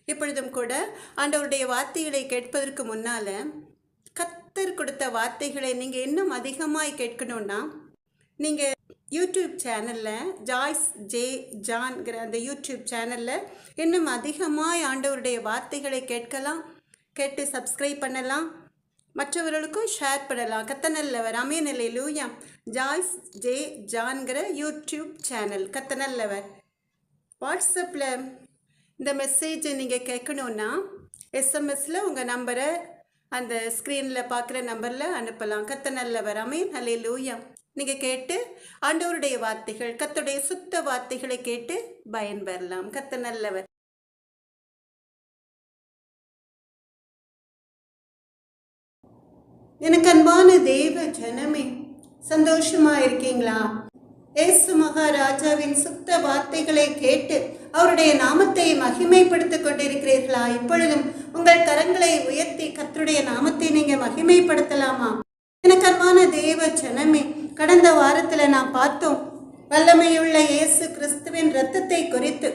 இப்பொழுதும் கூட ஆண்டவருடைய வார்த்தைகளை கேட்பதற்கு முன்னால கர்த்தர் கொடுத்த வார்த்தைகளை நீங்கள் இன்னும் அதிகமாய் கேட்கணும்னா நீங்கள் யூடியூப் சேனலில் ஜாய்ஸ் ஜே ஜான்கிற அந்த யூடியூப் சேனலில் இன்னும் அதிகமாய் ஆண்டவருடைய வார்த்தைகளை கேட்டு சப்ஸ்கிரைப் பண்ணலாம், மற்றவர்களுக்கும் ஷேர் பண்ணலாம். கர்த்தர் நல்லவர். ஆமென். அல்லேலூயா. ஜாய்ஸ் ஜே ஜான்கிற யூடியூப் சேனல் கர்த்தர் நல்லவர். வாட்ஸ்அப்பில் இந்த மெசேஜை நீங்கள் கேட்கணுன்னா எஸ்எம்எஸில் உங்கள் நம்பரை அந்த ஸ்க்ரீனில் பார்க்குற நம்பரில் அனுப்பலாம். கர்த்தர் நல்லவர். ஆமென். அல்லேலூயா. நீங்கள் கேட்டு ஆண்டவருடைய வார்த்தைகள், கர்த்தருடைய சுத்த வார்த்தைகளை கேட்டு பயன்பெறலாம். கர்த்தர் நல்லவர். எனக்கு அன்பான தேவ ஜனமே, சந்தோஷமா இருக்கீங்களா? இயேசு மகாராஜாவின் சுத்த வார்த்தைகளை கேட்டு அவருடைய நாமத்தை மகிமைப்படுத்திக் கொண்டிருக்கிறீர்களா? இப்பொழுதும் உங்கள் கரங்களை உயர்த்தி கர்த்தருடைய நாமத்தை நீங்க மகிமைப்படுத்தலாமா? எனக்கு அன்பான தேவ ஜனமே, கடந்த வாரத்தில் நாம் பார்த்தோம் வல்லமையுள்ள இயேசு கிறிஸ்துவின் இரத்தத்தை குறித்து.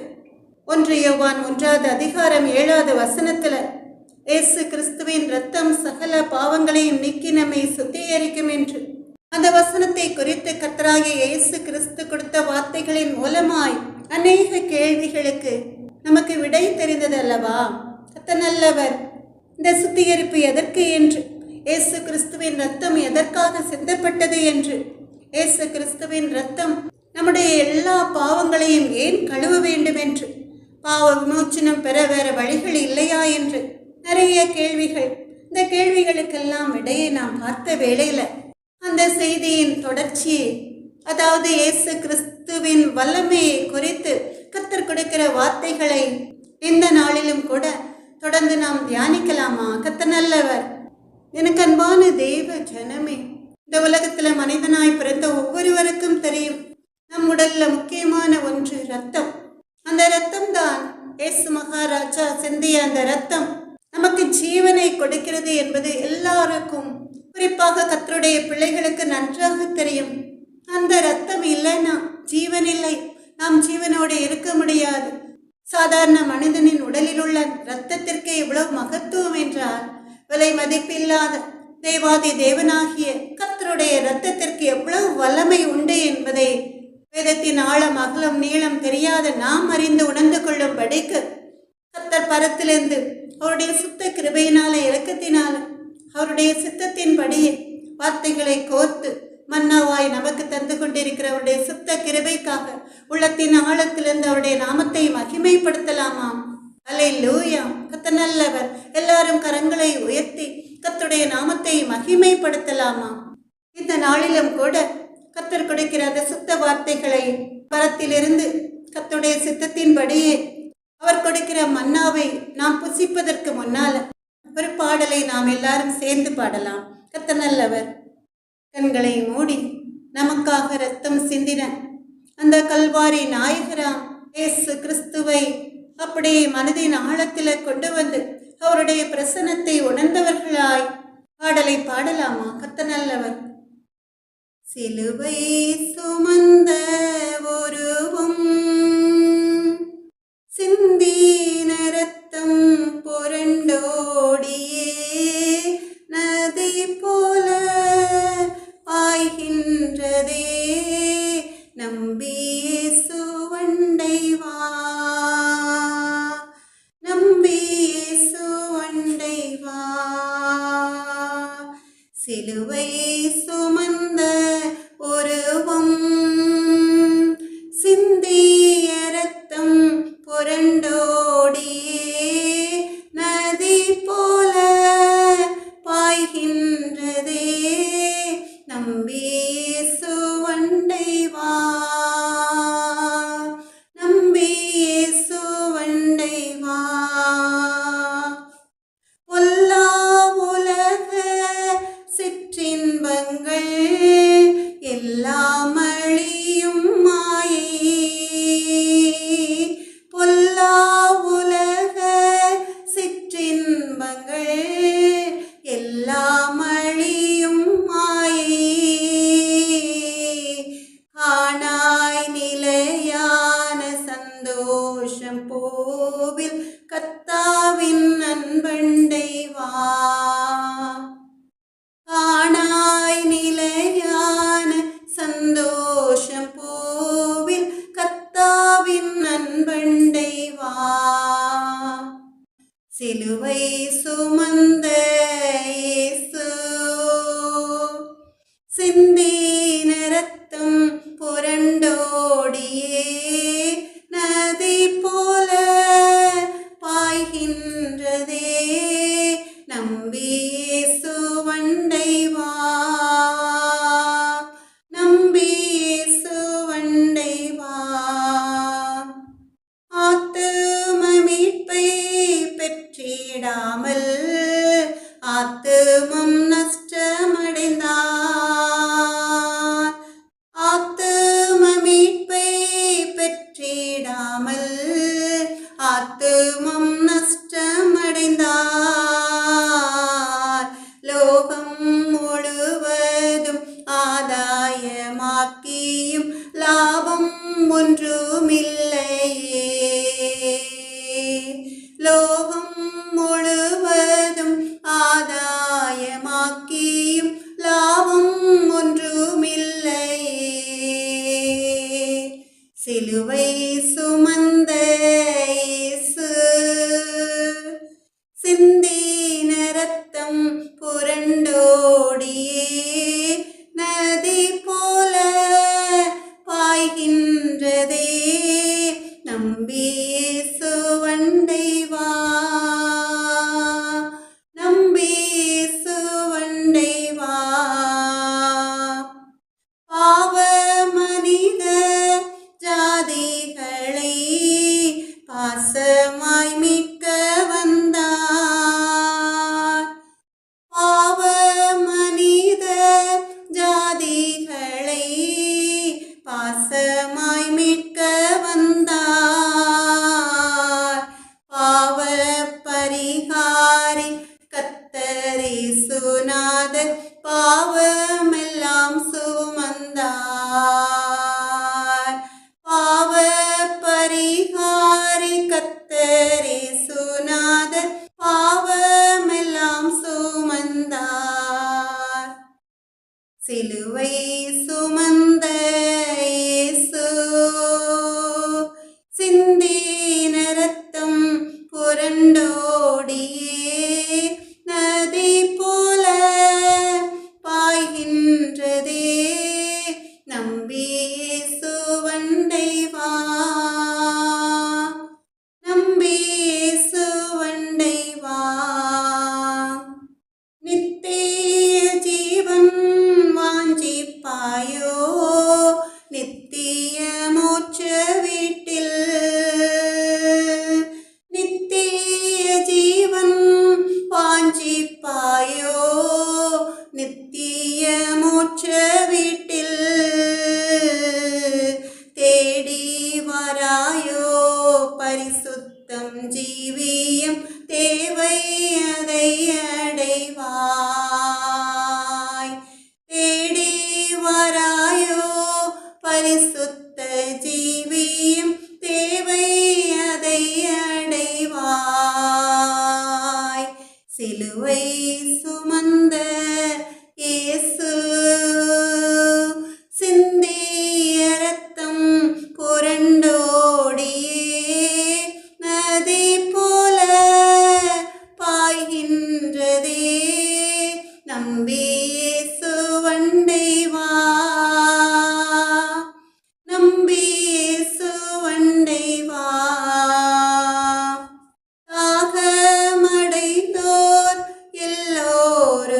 1 யோவான் 1 அதிகாரம் 7 வசனத்தில் இயேசு கிறிஸ்துவின் இரத்தம் சகல பாவங்களையும் நீக்கி நம்மை சுத்திகரிக்கும் என்று அந்த வசனத்தை குறித்து கர்த்தராகிய இயேசு கிறிஸ்து கொடுத்த வார்த்தைகளின் மூலமாய் அநேக கேள்விகளுக்கு நமக்கு விடை தெரிந்தது அல்லவா? கர்த்தர் நல்லவர். இந்த சுத்திகரிப்பு எதற்கு என்று, இயேசு கிறிஸ்துவின் இரத்தம் எதற்காக சிந்தப்பட்டது என்று, இயேசு கிறிஸ்துவின் இரத்தம் நம்முடைய எல்லா பாவங்களையும் ஏன் கழுவ வேண்டும் என்று, பாவ விமோச்சனம் பெற வேற வழிகள் இல்லையா என்று நிறைய கேள்விகள். இந்த கேள்விகளுக்கெல்லாம் விடையை நாம் பார்த்த வேளையில் அந்த செய்தியின் தொடர்ச்சி, அதாவது இயேசு கிறிஸ்துவின் வல்லமையை குறித்து கர்த்தர் கொடுக்கிற வார்த்தைகளை இந்த நாளிலும் கூட தொடர்ந்து நாம் தியானிக்கலாமா? கர்த்தர் நல்லவர். எனக்கு அன்பான தேவ ஜனமே, இந்த உலகத்துல மனிதனாய் பிறந்த ஒவ்வொருவருக்கும் தெரியும், நம் உடல்ல முக்கியமான ஒன்று ரத்தம். அந்த ரத்தம் தான் இயேசு மகாராஜா சிந்திய அந்த ரத்தம் நமக்கு ஜீவனை கொடுக்கிறது என்பது எல்லாருக்கும், குறிப்பாக கர்த்தருடைய பிள்ளைகளுக்கு நன்றாக தெரியும். அந்த ரத்தம் இல்லைன்னா ஜீவன் இல்லை, நாம் ஜீவனோடு இருக்க முடியாது. சாதாரண மனிதனின் உடலில் உள்ள இரத்தத்திற்கு எவ்வளவு மகத்துவம் என்றால், விலை மதிப்பில்லாத தேவாதி தேவனாகிய கர்த்தருடைய இரத்தத்திற்கு எவ்வளவு வல்லமை உண்டு என்பதை வேதத்தின் ஆழம் அகலம் நீளம் தெரியாத நாம் அறிந்து உணர்ந்து கொள்ளும்படிக்கு கர்த்தர் பரத்திலிருந்து அவருடைய சுத்த கிருபையினால இரக்கத்தினால அவருடைய சித்தத்தின்படியே வார்த்தைகளை கோர்த்து மன்னாவாய் நமக்கு தந்து கொண்டிருக்கிற அவருடைய சுத்த கிருபைக்காக உள்ளத்தின் ஆழத்திலிருந்து அவருடைய நாமத்தை மகிமைப்படுத்தலாமாம். அல்லேலூயா. கர்த்தர் நல்லவர். எல்லாரும் கரங்களை உயர்த்தி கர்த்தருடைய நாமத்தை மகிமைப்படுத்தலாமா? இந்த நாளிலும் கூட கர்த்தர் கொடுக்கிற அந்த சுத்த வார்த்தைகளை பரத்திலிருந்து கர்த்தருடைய சித்தத்தின்படியே அவர் கொடுக்கிற மன்னாவை நாம் புசிப்பதற்கு முன்னால ஒரு பாடலை நாம் எல்லாரும் சேர்ந்து பாடலாம். கர்த்தர் நல்லவர். கண்களை மூடி நமக்காக இரத்தம் சிந்தின அந்த கல்வாரி நாயகராம் இயேசு கிறிஸ்துவை அப்படியே மனதின் ஆழத்தில கொண்டு வந்து அவருடைய பிரசன்னத்தை உணர்ந்தவர்களாய் பாடலை பாடலாமா? கர்த்தர் நல்லவர். சிலுவை சுமந்த ஒருவும் சிந்தின ரத்தம் புரண்டோடியே நதி போல பாய்கின்றதே, நம்பி இயேசுவண்டை வா, நம்பி இயேசுவண்டை வா. சிலுவை சுமந்த ஒருவம் சிந்திய ரத்தம் புரண்டோடியே நதி போல பாய்கின்றதே, நம்பி இயேசுவண்டை வா, நம்பி இயேசுவண்டை வா. பொல்லா உலக சிற்றின்பங்கள் சிலுவை சுமந்த இயேசு சிந்தின ரத்தம் புரண்டோடியே நதி போல பாய்கின்றதே. நம்பி இயேசு வண்டை வா, நம்பி இயேசு வண்டை வா. ஆத்தும மீட்பை பெற்றிடாமல் ஆத்துமம் நஷ்டமடைந்தார். ஆத்தும மீட்பை பெற்றிடாமல் ஆத்துமம் நஷ்டமடைந்தார். லோகம் முழுவதும் ஆதாயமாக்கியும் லாபம் ஒன்றுமில்லையே. லோகம் முழுவதும் ஆதாயமாக்கியும் லாபம் ஒன்றுமில்லையே. சிலுவை சுமந்த இயேசு சிந்தின ரத்தம் புரண்டோடியே நதி போல பாய்கின்றதே. நம்பி இயேசு வண்டை வா, நம்பி இயேசு வண்டை வா. பாவ மனித ஜாதிகளை பாசமாய் மீட்க வந்தார். பாவ மனித ஜாதிகளை பாசமாய் மீட்க வந்தார். பாவ பரிகாரி கர்த்தர் இயேசுநாதர் பாவமெல்லாம் சுமந்தார். பாவ பரிகாரி கர்த்தர் இயேசுநாதர் பாவமெல்லாம் சுமந்தார். சிலுவை சுமந்த இயேசு சிந்தின ரத்தம் புரண்டோடியே நதி போல பாய்கின்றதே. நம்பி இயேசு வண்டை வா, நம்பி இயேசு வண்டை வா. நித்திய ஜீவன் வாஞ்சிப்பாயோ நித்திய மோட்ச வீட்டில். நித்திய ஜீவன் வாஞ்சிப்பாயோ நித்திய மோட்ச வீட்டில். தேடி வராயோ பரிசுத்தம் ஜீவியம் தேவை அதை அடைவாய். தேடி வராயோ பரிசுத்த ஜீவியம் தேவை அதை அடைவாய். சிலுவை சுமந்த இயேசு சிந்திய ரத்தம் புரண்டோடியே நதி போல பாய்கின்றதே. நம்பி இயேசு வண்டை வா, நம்பி இயேசு வண்டை வா. தாகமடைந்தோர் எல்லோரும்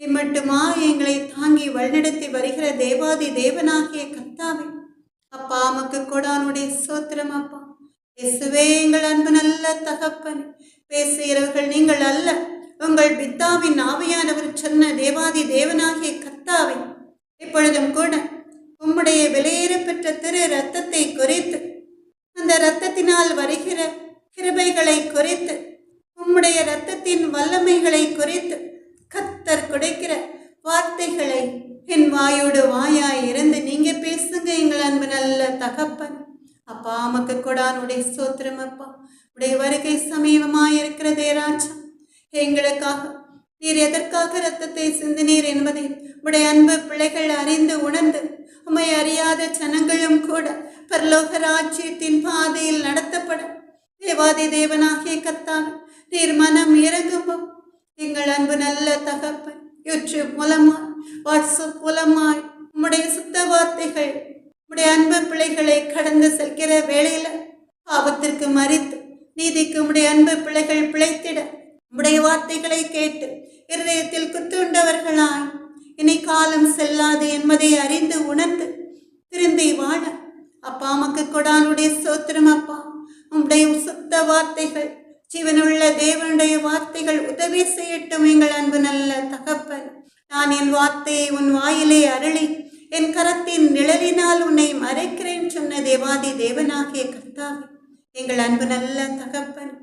இம்மட்டுமா எங்களை தாங்கி வழிநடத்தி வருகிற தேவாதி தேவனாகிய கர்த்தாவே, அப்பா உமக்கு கொடானுடைய சோத்திரம் அப்பா. இயேசுவே, எங்கள் அன்பு நல்ல தகப்பன், பேசுகிறவர்கள் நீங்கள் அல்ல, உங்கள் பிதாவின் ஆவியானவர் சொன்ன தேவாதி தேவனாகிய கர்த்தாவே, இப்பொழுதும் கூட உம்முடைய விலையேறப்பெற்ற திரு இரத்தத்தை குறித்து, அந்த இரத்தத்தினால் வருகிற கிருபைகளை குறித்து, உம்முடைய இரத்தத்தின் வல்லமைகளை குறித்து கர்த்தர் கொடுக்கிற வார்த்தைகளை என் வாயோடு வாயாய் இருந்து நீங்க பேசுங்க எங்கள் அன்பு நல்ல தகப்பன். அப்பா உமக்கு கொடானுடைய ஸ்தோத்திரம் அப்பா. உடைய வருகை சமீபமாயிருக்கிறதே ராஜா. எங்களுக்காக நீர் எதற்காக இரத்தத்தை சிந்தினீர் என்பதை உடைய அன்பு பிள்ளைகள் அறிந்து உணர்ந்து, உம்மை அறியாத ஜனங்களும் கூட பரலோக ராஜ்யத்தின் பாதையில் நடத்தப்பட தேவாதி தேவனாகிய கர்த்தாவே, நீர் மனம் இறங்குவோம். எங்கள் அன்பு நல்ல தகப்பன், யூடியூப் மூலமாய், வாட்ஸ்அப் மூலமாய் உம்முடைய சுத்த வார்த்தைகள் உம்முடைய அன்பு பிள்ளைகளை கடந்து செல்கிற வேளையில பாவத்திற்கு மறித்து நீதிக்கு உம்முடைய அன்பு பிள்ளைகள் பிழைத்திட உம்முடைய வார்த்தைகளை கேட்டு இருதயத்தில் குத்துண்டவர்களாய் இனி காலம் செல்லாது என்பதை அறிந்து உணர்ந்து திருந்தி வாழ அப்பா உமக்கு கொடானுடைய சோத்திரம் அப்பா. உம்முடைய சுத்த வார்த்தைகள், ஜீவனுள்ள தேவனுடைய வார்த்தைகள் உதவி செய்யட்டும் எங்கள் அன்பு நல்ல தகப்பன். நான் என் வார்த்தையை உன் வாயிலே அருளி என் கரத்தின் நிழலினால் உன்னை மறைக்கிறேன் சொன்ன தேவாதி தேவனாகிய கர்த்தாவே, எங்கள் அன்பு நல்ல தகப்பன்.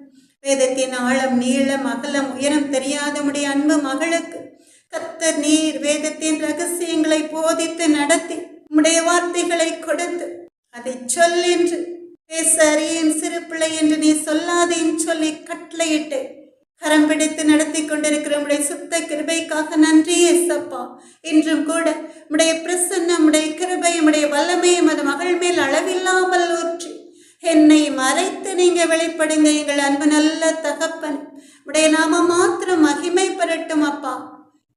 வேதத்தின் ஆழம் நீளம் அகலம் உயரம் தெரியாத உடைய அன்பு மகளுக்கு கர்த்தர் நீர் வேதத்தின் ரகசியங்களை போதித்து நடத்தி உம்முடைய வார்த்தைகளை கொடுத்து அதை சொல் என்று பேச அறியேன் சிறு பிள்ளை என்று நீ சொல்லாதேன்னு சொல்லி கட்டளையிட்டு கரம் பிடித்து நடத்தி கொண்டிருக்கிற உடைய சுத்த கிருபைக்காக நன்றி ஏசப்பா. இன்றும் கூட உடைய பிரசன்னம், உடைய கிருபை, உடைய வல்லமையும் அது மகள் மேல் அளவில்லாமல் ஊற்றி என்னை மறைத்து நீங்க வெளிப்படுங்க எங்கள் அன்பு நல்ல தகப்பன். உடைய நாமம் மாத்திரம் மகிமை பெறட்டும் அப்பா.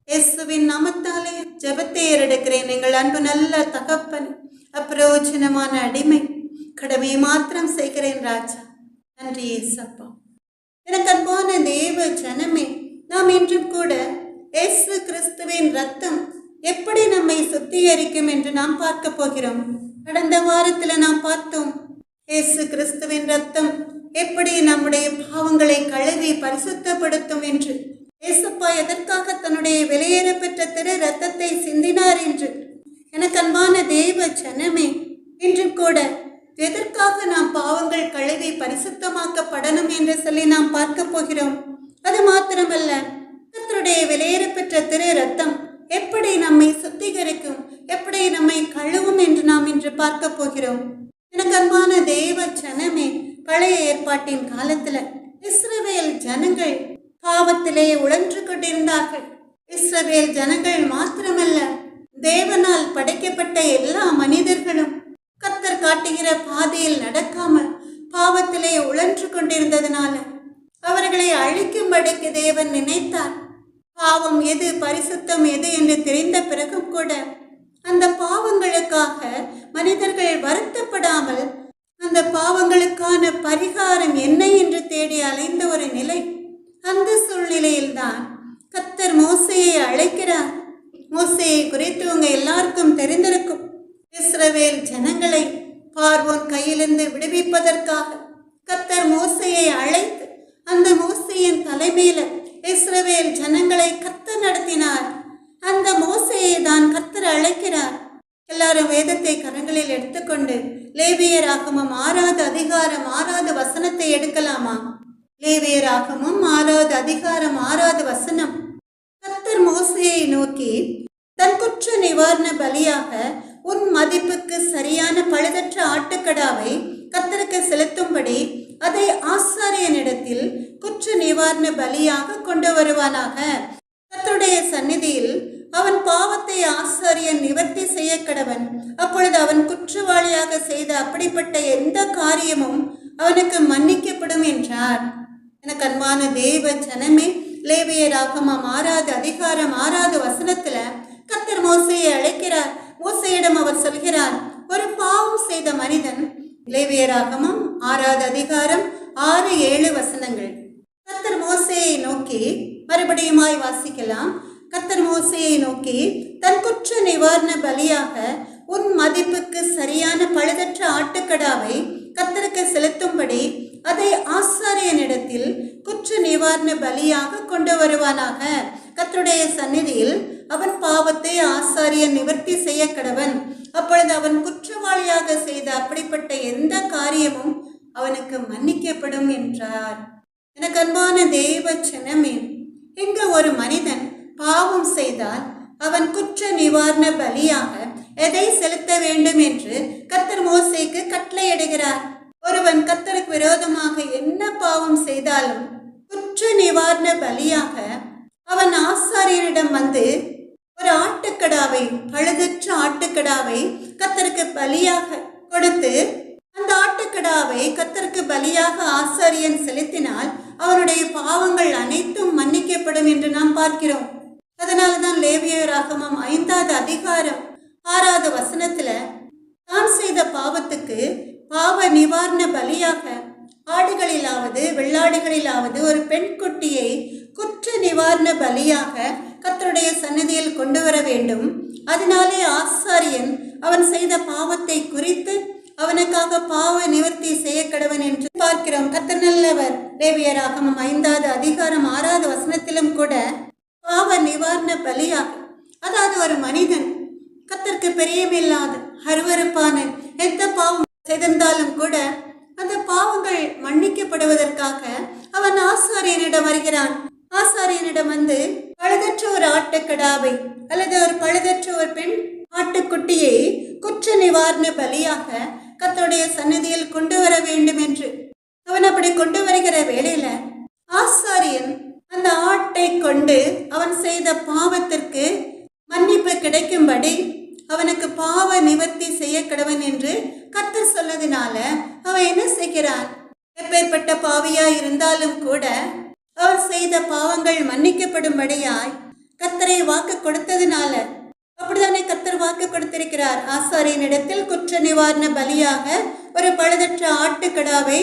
இயேசுவின் நாமத்தாலே ஜெபத்தை ஏறெடுக்கிறேன் எங்கள் அன்பு நல்ல தகப்பன். அப்பிரயோஜனமான அடிமை, கடமை மாத்திரம் செய்கிறேன் ராஜா. நன்றி ஏசப்பா. எனக்கு அன்பான தேவ ஜனமே, நாம் இன்றும் கூட இயேசு கிறிஸ்துவின் ரத்தம் எப்படி நம்மை சுத்திகரிக்கும் என்று நாம் பார்க்க போகிறோம். கடந்த வாரத்தில் நாம் பார்த்தோம், இயேசு கிறிஸ்துவின் ரத்தம் எப்படி நம்முடைய பாவங்களை கழுவி பரிசுத்தப்படுத்தும் என்று. ஏசப்பா எதற்காக தன்னுடைய விலையேறப்பெற்ற திரு ரத்தத்தை சிந்தினார் என்று. எனக்கு அன்பான தேவ ஜனமே, இன்றும் கூட எதற்காக நாம் பாவங்கள் கழுவி பரிசுத்தமாக்கப்படணும் என்று சொல்லி நாம் பார்க்க போகிறோம். அது மாத்திரமல்ல, கர்த்தருடைய விலையேறப்பெற்ற திரு ரத்தம் எப்படி நம்மை சுத்திகரிக்கும், எப்படி நம்மை கழுவும் என்று நாம் இன்று பார்க்க போகிறோம். எனக்கு அன்பான தேவ ஜனமே, பழைய ஏற்பாட்டின் காலத்துல இஸ்ரவேல் ஜனங்கள் பாவத்திலே உழன்று கொண்டிருந்தார்கள். இஸ்ரவேல் ஜனங்கள் மாத்திரமல்ல, தேவனால் படைக்கப்பட்ட எல்லா மனிதர்களும் கர்த்தர் காட்டுகிற பாதையில் நடக்காமல் பாவத்திலே உழன்று கொண்டிருந்ததனால அவர்களை அழிக்கும்படிக்கு தேவன் நினைத்தார். பாவம் எது பரிசுத்தம் எது என்று தெரிந்த பிறகும் கூட அந்த பாவங்களுக்காக மனிதர்கள் வருத்தப்படாமல் அந்த பாவங்களுக்கான பரிகாரம் என்ன என்று தேடி அலைந்த ஒரு நிலை. அந்த சூழ்நிலையில்தான் கர்த்தர் மோசேயை அழைக்கிறார். மோசேயை குறித்து உங்க எல்லாருக்கும் தெரிந்திருக்கும். இஸ்ரவேல் ஜனங்களை பார்வோன் கையிலிருந்து விடுவிப்பதற்காக கர்த்தர் மோசேயை அழைத்து அந்த மோசேயின் தலைமையில இஸ்ரவேல் ஜனங்களை கர்த்தர் நடத்தினார். அந்த மோசேயை தான் கர்த்தர் அழைக்கிறார். எல்லாரும் வேதத்தை கரங்களில் எடுத்துக்கொண்டு லேவியராகமம் 6வது அதிகாரம் 6வது வசனத்தை எடுக்கலாமா? லேவியராகமம் 6வது அதிகாரம் 6வது வசனம். கர்த்தர் மோசேயை நோக்கி, தன் குற்ற நிவாரண பலியாக உன் மதிப்புக்கு சரியான பழுதற்ற ஆட்டுக்கடாவை கர்த்தருக்கு செலுத்தும்படி அதை ஆசாரியனிடத்தில் குற்ற நிவாரண பலியாக கொண்டு வருவானாக. கர்த்தருடைய சந்நிதியில் அவன் பாவத்தை ஆசாரியன் நிவர்த்தி செய்ய கடவன். அப்பொழுது அவன் குற்றவாளியாக செய்த அப்படிப்பட்ட எந்த காரியமும் அவனுக்கு மன்னிக்கப்படும் என்றார். எனக்கு அன்பான தேவ ஜனமே, லேவியராகமம் 6வது அதிகாரம் 6வது வசனத்துல கர்த்தர் மோசேயை அழைக்கிறார். மோசேயிடம் அவர் சொல்கிறார், ஒரு பாவம் செய்த மனிதன், லேவியராகமம் 6வது அதிகாரம் 6-7 வசனங்கள். கர்த்தர் மோசேயை நோக்கி, மறுபடியுமாய் வாசிக்கலாம். கர்த்தர் மோசேயை நோக்கி, தன் குற்ற நிவாரண பலியாக உன் மதிப்புக்கு சரியான பழுதற்ற ஆட்டுக்கடாவை கர்த்தருக்கு செலுத்தும்படி அதை ஆசாரியனிடத்தில் குற்ற நிவாரண பலியாக கொண்டு வருவானாக. கர்த்தருடைய சந்நிதியில் அவன் பாவத்தை ஆசாரியன் நிவர்த்தி செய்ய கடவன். அப்பொழுது அவன் குற்றவாளியாக செய்த அப்படிப்பட்ட எந்த காரியமும் அவனுக்கு மன்னிக்கப்படும் என்றார். எனக்கு அன்பான தேவ ஜனமே, இங்கு ஒரு மனிதன் பாவம் செய்தால் அவன் குற்ற நிவாரண பலியாக எதை செலுத்த வேண்டும் என்று கர்த்தர் மோசேக்கு கட்டளையிடுகிறார். ஒருவன் கர்த்தருக்கு விரோதமாக என்ன பாவம் செய்தாலும் குற்ற நிவாரண பலியாக அவன் ஆசாரியனிடம் வந்து ஒரு ஆட்டுக்கடாவை, பழுதற்ற ஆட்டுக்கடாவை கர்த்தருக்கு பலியாக கொடுத்து, அந்த ஆட்டுக்கடாவை கர்த்தருக்கு பலியாக ஆசாரியன் செலுத்தினால் அவனுடைய பாவங்கள் அனைத்தும் மன்னிக்கப்படும் என்று நாம் பார்க்கிறோம். அதனால்தான் லேவியராகமம் 5வது அதிகாரம் 6வது வசனத்துல தான் செய்த பாவத்துக்கு பாவ நிவாரண பலியாக ஆடுகளிலாவது வெள்ளாடுகளிலாவது ஒரு பெண் குட்டியை குற்ற நிவாரண பலியாக கர்த்தருடைய சன்னதியில் கொண்டு வர வேண்டும். அதனாலே ஆசாரியன் அவன் செய்த பாவத்தை குறித்து அவனுக்காக பாவ நிவர்த்தி செய்ய கடவன் என்று பார்க்கிறோம். கர்த்தர் நல்லவர். லேவியராகமம் 5வது அதிகாரம் 6வது வசனத்திலும் கூட பாவ நிவாரண பலியாக, அதாவது ஒரு மனிதன் கர்த்தருக்கு பிரியமில்லாத அருவருப்பான எந்த பாவம் செய்திருந்தாலும் கூட அந்த பாவங்கள் மன்னிக்கப்படுவதற்காக அவன் ஆசாரியனிடம் வருகிறான். ஆசாரியனிடம் வந்து பழுதற்ற ஒரு ஆட்டுக்கடாவை அல்லது ஒரு பழுதற்ற ஒரு பெண் ஆட்டுக்குட்டியை குற்ற நிவாரண பலியாக கர்த்தருடைய சன்னதியில் கொண்டு வர வேண்டும் என்று அவன் அப்படி கொண்டு வருகிற வேளையில ஆசாரியன் அந்த ஆட்டை கொண்டு அவன் செய்த பாவத்திற்கு மன்னிப்பு கிடைக்கும்படி அவனுக்கு பாவ நிவர்த்தி செய்ய கடவன் என்று கர்த்தர் சொன்னதினால அவன் என்ன செய்கிறான்? எப்பேற்பட்ட பாவியாய் இருந்தாலும் கூட அவன் செய்த பாவங்கள் மன்னிக்கப்படும்படியாய் கர்த்தரை வாக்கு கொடுத்ததினால, அப்படித்தானே கர்த்தர் வாக்கு கொடுத்திருக்கிறார். ஆசாரியனிடத்தில் குற்ற நிவாரண பலியாக ஒரு பழுதற்ற ஆட்டுக்கடாவை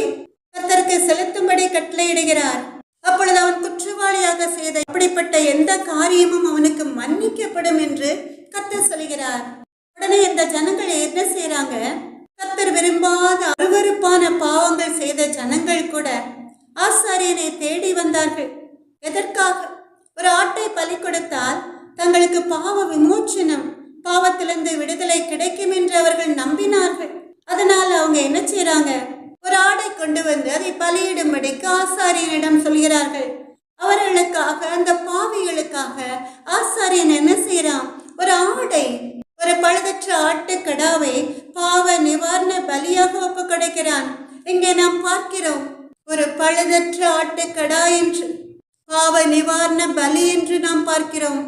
கர்த்தருக்கு செலுத்தும்படி கட்டளையிடுகிறார். அப்பொழுது அவன் குற்றவாளியாக செய்த அப்படிப்பட்ட எந்த காரியமும் அவனுக்கு மன்னிக்கப்படும் என்று கர்த்தர் சொல்கிறார். உடனே இந்த ஜனங்கள் என்ன செய்யறாங்க? கர்த்தர் விரும்பாத அருவருப்பான பாவங்கள் செய்த ஜனங்கள் கூட ஆசாரியனை தேடி வந்தார்கள். எதற்காக? ஒரு ஆட்டை பலி கொடுத்தால் தங்களுக்கு பாவ விமோச்சனம், பாவத்திலிருந்து விடுதலை கிடைக்கும் என்று அவர்கள் நம்பினார்கள். அதனால அவங்க என்ன செய்யறாங்க? ஒரு ஆடை கொண்டு வந்து அதை பலியிடும்படிக்கு ஆசாரியனிடம் சொல்கிறார்கள். அவர்களுக்காக, அந்த பாவிகளுக்காக ஆசாரியன் என்ன செய்யறான்? ஒரு ஆடை, ஒரு பழுதற்ற ஆட்டுக்கடாவை பாவ நிவாரண பலியாக ஒப்பு கொடுக்கிறான். இங்கே நாம் பார்க்கிறோம், ஒரு பழுதற்ற ஆட்டுக்கடா என்று, பாவ நிவாரண பலி என்று நாம் பார்க்கிறோம்.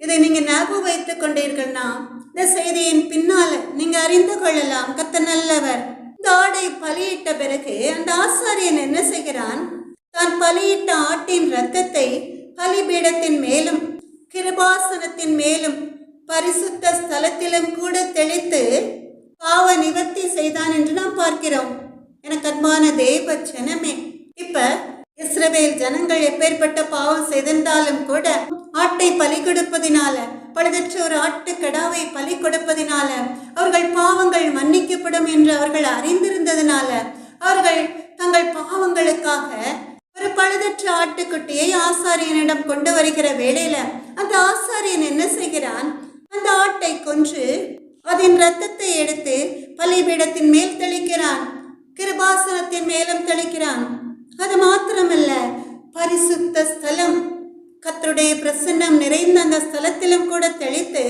இதை நீங்க ஞாபகம் வைத்துக் கொண்டீர்கள்னா இந்த செய்தியின் பின்னால நீங்க அறிந்து கொள்ளலாம். கர்த்தர் நல்லவர். இந்த ஆடை பலியிட்ட பிறகு அந்த ஆசாரியன் என்ன செய்கிறான்? தான் பலியிட்ட ஆட்டின் இரத்தத்தை பலிபீடத்தின் மேலும் கிருபாசனத்தின் மேலும் பரிசுத்த ஸ்தலத்திலும் கூட தெளித்து பாவ நிவர்த்தி செய்தான் என்று நாம் பார்க்கிறோம். எனக்கு அன்பான தேவ ஜனமே, இப்ப இஸ்ரவேல் ஜனங்கள் எப்பேற்பட்ட பாவம் செய்திருந்தாலும் கூட ஆட்டை பலி கொடுப்பதினால, பழுதற்ற ஒரு ஆட்டுக்கடாவை பலி கொடுப்பதினால அவர்கள் பாவங்கள் மன்னிக்கப்படும் என்று அவர்கள் அறிந்திருந்ததினால அவர்கள் தங்கள் பாவங்களுக்காக ஒரு பழுதற்ற ஆட்டுக்குட்டியை ஆசாரியனிடம் கொண்டு வருகிற வேளையில அந்த ஆசாரியன் என்ன செய்கிறான்? அந்த ஆட்டை கொன்று அதன் இரத்தத்தை எடுத்து பலிபீடத்தின் மேல் தெளிக்கிறான், கிருபாசனத்தின் மேலும் தெளிக்கிறான். அது மாத்திரமல்ல, பரிசுத்த ஸ்தலம், கர்த்தருடைய பிரசன்னம் நிறைந்த அந்த ஸ்தலத்திலும் கூட தெளித்து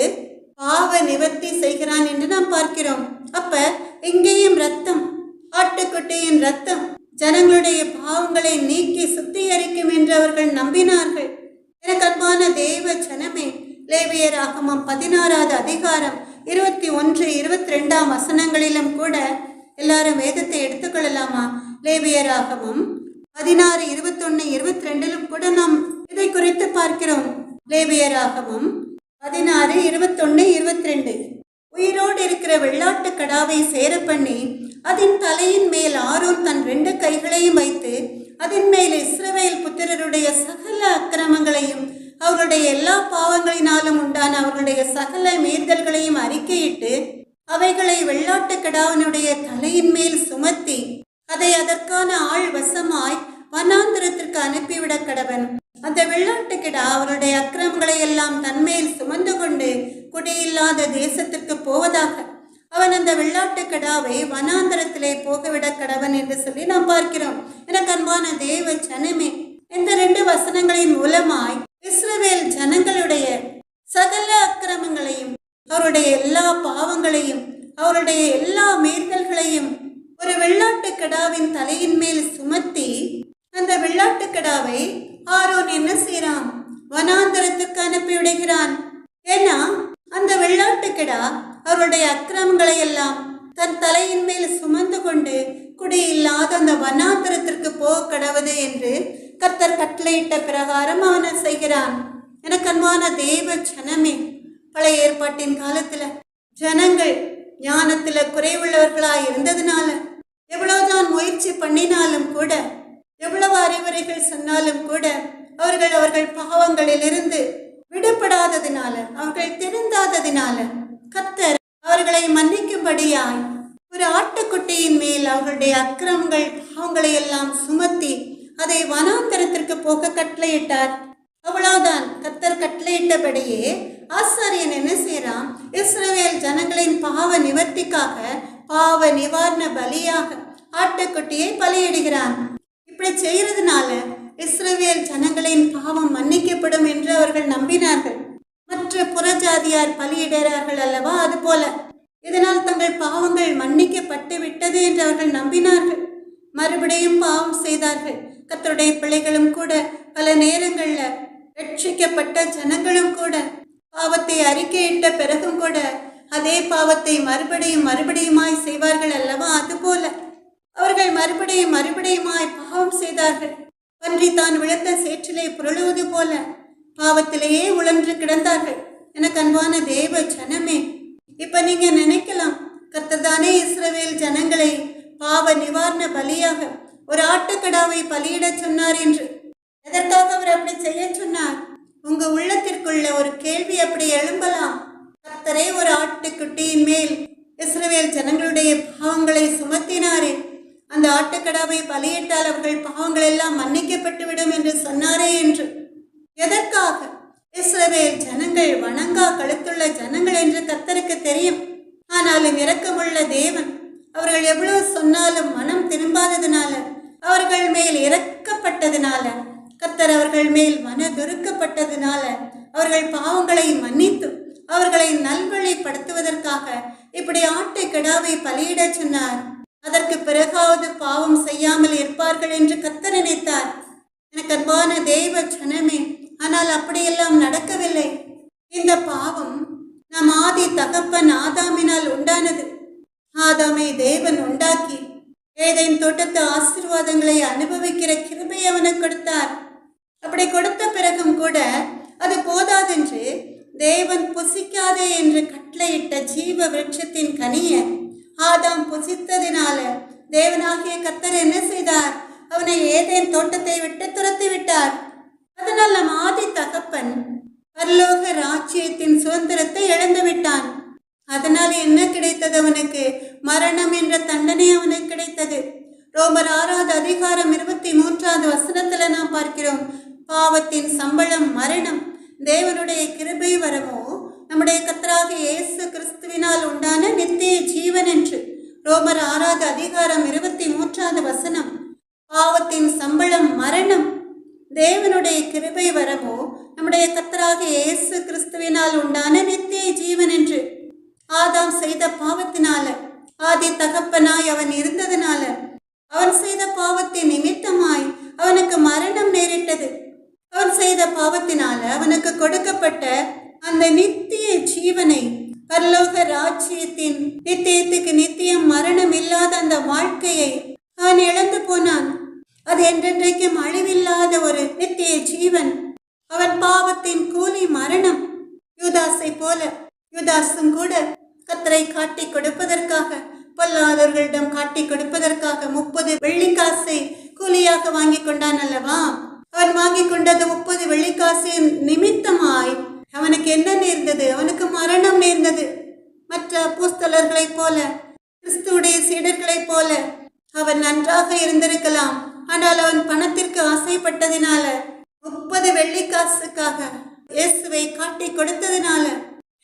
பாவ நிவர்த்தி செய்கிறான் என்று நாம் பார்க்கிறோம். அப்ப இங்கேயும் ரத்தம், ஆட்டுக்குட்டியின் ரத்தம் ஜனங்களுடைய பாவங்களை நீக்கி சுத்திகரிக்கும் என்று அவர்கள் நம்பினார்கள். எனக்கு அன்பான தேவ ஜனமே, லேவியராகமம் 16வது அதிகாரம் 21, 22 வசனங்களிலும் கூட எல்லாரும் வேதத்தை எடுத்துக்கொள்ளலாமா? லேவியராகமம் 16, 21, 22 கூட நாம் இதை குறித்து பார்க்கிறோம். லேவியராகமம் 16, 21, 22. உயிரோடு இருக்கிற வெள்ளாட்டு கடாவை சேர பண்ணி அதன் தலையின் மேல் ஆரோன் தன் 2 கைகளையும் வைத்து அதன் மேல் இஸ்ரவேல் புத்திரருடைய சகல அக்கிரமங்களையும் அவருடைய எல்லா பாவங்களினாலும் உண்டான அவர்களுடைய சகல மீறுதல்களையும் அறிக்கையிட்டு அவைகளை வெள்ளாட்டுக்கடாவினுடைய தலையின் மேல் சுமத்தி அதை அதற்கான ஆள் வசமாய் வனாந்திரத்திற்கு அனுப்பிவிட கடவன். அந்த வெள்ளாட்டுக்கிடா அவருடைய அக்கிரமங்களை எல்லாம் தன்மேல் சுமந்து கொண்டு குடியில்லாத தேசத்திற்கு போவதாக அவன் அந்த வெள்ளாட்டுக்கடாவை வனாந்தரத்திலே போகவிட கடவன் என்று சொல்லி நாம் பார்க்கிறோம். எனக்கு அன்பான தேவ ஜனமே, இந்த 2 வசனங்களின் மூலமாய் இஸ்ரவேல் ஜனங்களுடைய சகல அக்கிரமங்களையும், அவருடைய எல்லா பாவங்களையும், அவருடைய எல்லா மீறுதல்களையும் ஒரு வெள்ளாட்டுக்கடாவின் தலையின் மேல் சுமத்தி அந்த வெள்ளாட்டுக்கடாவை ஆரோன் என்ன செய்யறான்? வனாந்தரத்துக்கு அனுப்பிவிடுகிறான். ஏன்னா அந்த வெள்ளாட்டுக்கடா அவருடைய அக்கிரமங்களை எல்லாம் தன் தலையின் மேல் சுமந்து கொண்டு குடியில்லாத அந்த வனாந்தரத்திற்கு போக கடவுது என்று கர்த்தர் கட்டளையிட்ட பிரகாரம் அவனை செய்கிறான். எனக்கு அன்பான தேவ ஜனமே, பழைய ஏற்பாட்டின் காலத்துல ஜனங்கள் ஞானத்துல குறைவுள்ளவர்களாய் இருந்ததுனால எவ்வளவுதான் முயற்சி பண்ணினாலும் கூட, எவ்வளவு அறிவுரைகள் சொன்னாலும் கூட அவர்கள் பாவங்களிலிருந்து விடுபடாததினால, அவர்கள் திருந்தாததினால கர்த்தர் அவர்களை மன்னிக்கும்படியாய் ஒரு ஆட்டுக்குட்டியின் மேல் அவர்களுடைய அக்கிரமங்கள் பாவங்களை எல்லாம் சுமத்தி அதை வனாந்தரத்திற்கு போக கட்டளையிட்டார். அவ்வளவுதான். கர்த்தர் கட்டளையிட்டபடியே ஆசாரியன் என்ன செய்யறான்? இஸ்ரவேல் ஜனங்களின் பாவ நிவர்த்திக்காக பாவ நிவாரண பலியாக ஆட்டுக்குட்டியை பலியிடுகிறான். இப்படி செய்யறதுனால இஸ்ரவேல் ஜனங்களின் பாவம் மன்னிக்கப்படும் என்று அவர்கள் நம்பினார்கள். மற்ற புறஜாதியார் பலியிடுகிறார்கள் அல்லவா, அதுபோல இதனால் தங்கள் பாவங்கள் மன்னிக்கப்பட்டு விட்டது என்று அவர்கள் நம்பினார்கள். மறுபடியும் பாவம் செய்தார்கள். கர்த்தருடைய பிள்ளைகளும் கூட, பல நேரங்கள்ல ரட்சிக்கப்பட்ட ஜனங்களும் கூட பாவத்தை அறிக்கையிட்ட பிறகும் கூட அதே பாவத்தை மறுபடியுமாய் செய்வார்கள் அல்லவா, அதுபோல அவர்கள் மறுபடியுமாய் பாவம் செய்தார்கள். பன்றி தான் விழுந்த சேற்றிலே புரளுவது போல பாவத்திலேயே உழன்று கிடந்தார்கள். எனக்கு அன்பான தேவ ஜனமே, இப்ப நீங்க நினைக்கலாம், கர்த்தர் தானே இஸ்ரவேல் ஜனங்களை பாவ நிவாரண பலியாக ஒரு ஆட்டுக்கடாவை பலியிட சொன்னார் என்று. எதற்காக அவர் அப்படி செய்ய சொன்னார்? உங்க உள்ளத்திற்குள்ள ஒரு கேள்வி அப்படி எழும்பலாம். கர்த்தரே ஒரு ஆட்டுக்குட்டியின் மேல் இஸ்ரவேல் ஜனங்களுடைய பாவங்களை சுமத்தினாரே, அந்த ஆட்டுக்கடாவை பலியிட்டால் அவர்கள் பாவங்கள் எல்லாம் மன்னிக்கப்பட்டு விடும் என்று சொன்னாரே என்று. எதற்காக? இஸ்ரவேல் ஜனங்கள் வணங்கா கழுத்துள்ள ஜனங்கள் என்று கர்த்தருக்கு தெரியும். ஆனாலும் இரக்கமுள்ள தேவன் அவர்கள் எவ்வளவு சொன்னாலும் மனம் திரும்பாததினால, அவர்கள் மேல் இறக்கப்பட்டதினால, கர்த்தர் அவர்கள் மேல் மனதுருக்கப்பட்டதினால அவர்கள் பாவங்களை மன்னித்து அவர்களை நல்வழிப்படுத்துவதற்காக இப்படி ஆட்டுக்கடாவை பலியிட சொன்னார். அதற்கு பிறகாவது பாவம் செய்யாமல் இருப்பார்கள் என்று கர்த்தர் நினைத்தார். எனக்கு அன்பான தேவ ஜனமே, ஆனால் அப்படியெல்லாம் நடக்கவில்லை. இந்த பாவம் நம் ஆதி தகப்பன் ஆதாமினால் உண்டானது. ஆதாமை தேவன் உண்டாக்கி ஏதேன் தோட்டத்து ஆசீர்வாதங்களை அனுபவிக்கிற கிருபை அவனுக்கு கொடுத்தார். அப்படி கொடுத்த பிறகும் கூட அது போதாதென்று தேவன் புசிக்காதே என்று கட்டளையிட்ட ஜீவ விருட்சத்தின் கனியை ஆதாம் புசித்ததினால தேவனாகிய கர்த்தர் என்ன செய்தார்? அவனை ஏதேன் தோட்டத்தை விட்டு துரத்தி விட்டார். அதனால் நம் ஆதி தகப்பன் பரலோக ராஜ்யத்தின் சுதந்திரத்தை இழந்து விட்டான். அதனால் என்ன கிடைத்தது அவனுக்கு? மரணம் என்ற தண்டனை அவனுக்கு கிடைத்தது. ரோமர் 6வது அதிகாரம் 23வது வசனத்துல நாம் பார்க்கிறோம், பாவத்தின் சம்பளம் மரணம், தேவனுடைய கிருபை வரமோ நம்முடைய கர்த்தராகிய இயேசு கிறிஸ்துவினால் உண்டான நித்திய ஜீவன் என்று. ரோமர் 6வது அதிகாரம் 23வது வசனம். பாவத்தின் சம்பளம் மரணம், தேவனுடைய கிருபை வரமோ நம்முடைய கர்த்தராகிய இயேசு கிறிஸ்துவினால் உண்டான நித்திய ஜீவன் என்று. ஆதாம் செய்த பாவத்தினால, ஆதி தகப்பனாய் அவன் இருந்ததினால, அவன் செய்த பாவத்தின் நிமித்தமாய் அவனுக்கு மரணம் நேரிட்டது. அவன் செய்த பாவத்தினால அவனுக்கு கொடுக்கப்பட்ட அந்த நித்திய ஜீவனை, பரலோக ராஜ்யத்தின் நித்தியத்துக்கு நித்தியம் மரணம் இல்லாத அந்த வாழ்க்கையை அவன் இழந்து போனான். அது என்றென்றைக்கும் அழிவில்லாத ஒரு நித்திய ஜீவன். அவன் பாவத்தின் கூலி மரணம். யூதாசை போல யூதாசும் கூட கர்த்தரை காட்டி கொடுப்பதற்காக, பொல்லாதவர்களிடம் காட்டி கொடுப்பதற்காக 30 வெள்ளிக்காசை கூலியாக வாங்கி கொண்டான் அல்லவா. அவன் வாங்கி கொண்டது 30 வெள்ளிக்காசின் நிமித்தமாய் அவனுக்கு என்ன நேர்ந்தது? அவனுக்கு மரணம் நேர்ந்தது. மற்ற அப்போஸ்தலர்களைப் போல, கிறிஸ்துவுடைய சீடர்களைப் போல அவன் நன்றாக இருந்திருக்கலாம். ஆனால் அவன் பணத்திற்கு ஆசைப்பட்டதினால, 30 வெள்ளிக்காசுக்காக இயேசுவை காட்டி கொடுத்ததினால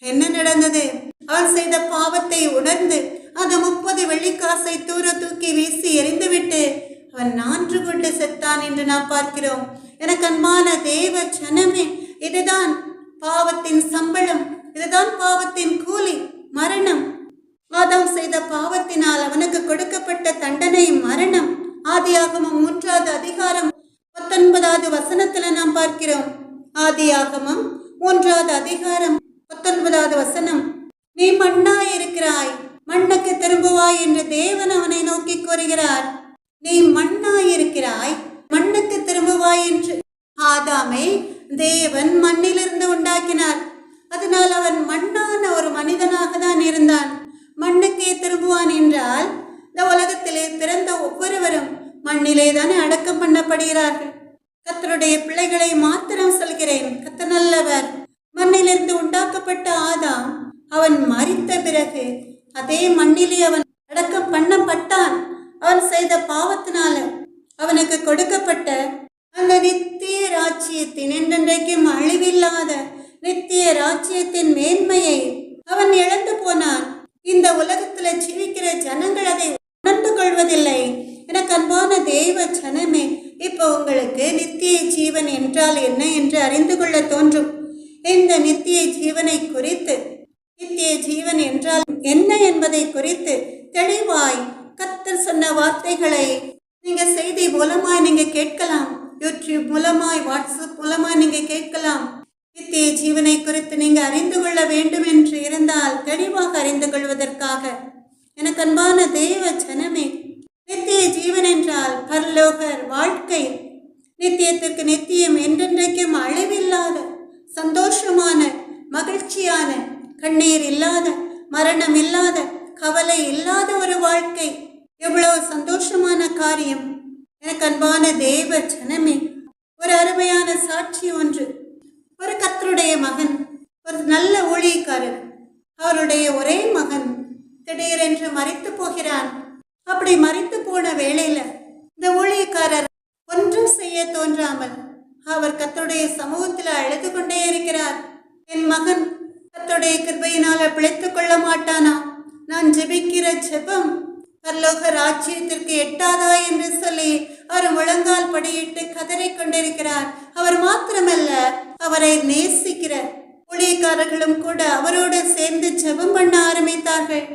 என்ன நடந்தது? அவன் செய்த பாவத்தை உணர்ந்து அந்த 30 வெள்ளிக்காசை தூர தூக்கி வீசி எறிந்துவிட்டு அவன் நான்று கொண்டு செத்தான் என்று நாம் பார்க்கிறோம். எனக்கு அன்பான தேவ ஜனமே, இதுதான் பாவத்தின் சம்பளம், இதுதான் பாவத்தின் கூலி, மரணம். ஆதாம் செய்த பாவத்தினால் அவனுக்கு கொடுக்கப்பட்ட தண்டனை மரணம். ஆதியாகமம் 3வது அதிகாரம் 19வது வசனத்துல நாம் பார்க்கிறோம். ஆதியாகமம் 3வது அதிகாரம் 19வது வசனம், நீ மண்ணாய் இருக்கிறாய், மண்ணுக்கு திரும்புவாய் என்று தேவன் அவனை நோக்கி கூறுகிறார். நீ மண்ணாய் இருக்கிறாய், மண்ணுக்கு திரும்புவாய் என்று ஆதாமை தேவன் மண்ணிலிருந்து உண்டாக்கினார். அதனால் அவன் மண்ணான ஒரு மனிதனாக தான் இருந்தான். மண்ணுக்கே திரும்புவான் என்றால் இந்த உலகத்திலே பிறந்த ஒவ்வொருவரும் மண்ணிலே தானே அடக்கம் பண்ணப்படுகிறார்கள். கர்த்தருடைய பிள்ளைகளை மாத்திரம் சொல்கிறேன். கர்த்தர் நல்லவர். மண்ணிலிருந்து உண்டாக்கப்பட்ட ஆதாம் அவன் மரித்த பிறகு அதே மண்ணிலே அவன் அடக்கம் பண்ணப்பட்டான். அவன் செய்த பாவத்தினால அவனுக்கு கொடுக்கப்பட்ட அந்த நித்திய ராஜ்யத்தின், என்றென்றைக்கும் அழிவில்லாத நித்திய ராஜ்யத்தின் மேன்மையை அவன் இழந்து போனான். இந்த உலகத்துல ஜீவிக்கிற ஜனங்கள் அதை உணர்ந்து கொள்வதில்லை. எனக்கு அன்பான தேவ ஜனமே, இப்போ உங்களுக்கு நித்திய ஜீவன் என்றால் என்ன என்று அறிந்து கொள்ள தோன்றும். இந்த நித்திய ஜீவனை குறித்து, நித்திய ஜீவன் என்றால் என்ன என்பதை குறித்து தெளிவாய் கர்த்தர் சொன்ன வார்த்தைகளை நீங்க செய்தி மூலமாய் நீங்க கேட்கலாம். யூடியூப் மூலமாய், வாட்ஸ்அப் மூலமாய் நீங்க கேட்கலாம். நித்திய ஜீவனை குறித்து நீங்க அறிந்து கொள்ள வேண்டும் என்று இருந்தால் தெளிவாக அறிந்து கொள்வதற்காக எனக்கு அன்பான தேவ ஜனமே, நித்திய ஜீவன் என்றால் பரலோகர் வாழ்க்கை. நித்தியத்திற்கு நித்தியம், என்றென்றைக்கும் அழிவில்லாத சந்தோஷமான மகிழ்ச்சியான, கண்ணீர் இல்லாத, மரணம் இல்லாத, கவலை இல்லாத ஒரு வாழ்க்கை. எவ்வளவு சந்தோஷமான காரியம். எனக்கு அன்பான தேவ ஜனமே, ஒரு அருமையான சாட்சி ஒன்று. ஒரு கர்த்தருடைய மகன், ஒரு நல்ல ஊழியக்காரர், அவருடைய ஒரே மகன் திடீரென்று மரித்து போகிறான். அப்படி மரித்து போன வேளையில இந்த ஊழியக்காரர் ஒன்றும் செய்ய தோன்றாமல் அவர் கர்த்தருடைய சமூகத்தில் அழுது கொண்டே இருக்கிறார். என் மகன் கர்த்தருடைய கிருபையினால பிழைத்துக் கொள்ள மாட்டானா? நான் ஜெபிக்கிற ஜெபம் பரலோக ராஜ்யத்திற்கு எட்டாதா என்று சொல்லி அவர் முழங்கால் படியிட்டு கதறிக் கொண்டிருக்கிறார். அவர் மாத்திரமல்ல, அவரை நேசிக்கிற ஊழியக்காரர்களும் கூட அவரோடு சேர்ந்து ஜெபம் பண்ண ஆரம்பித்தார்கள்.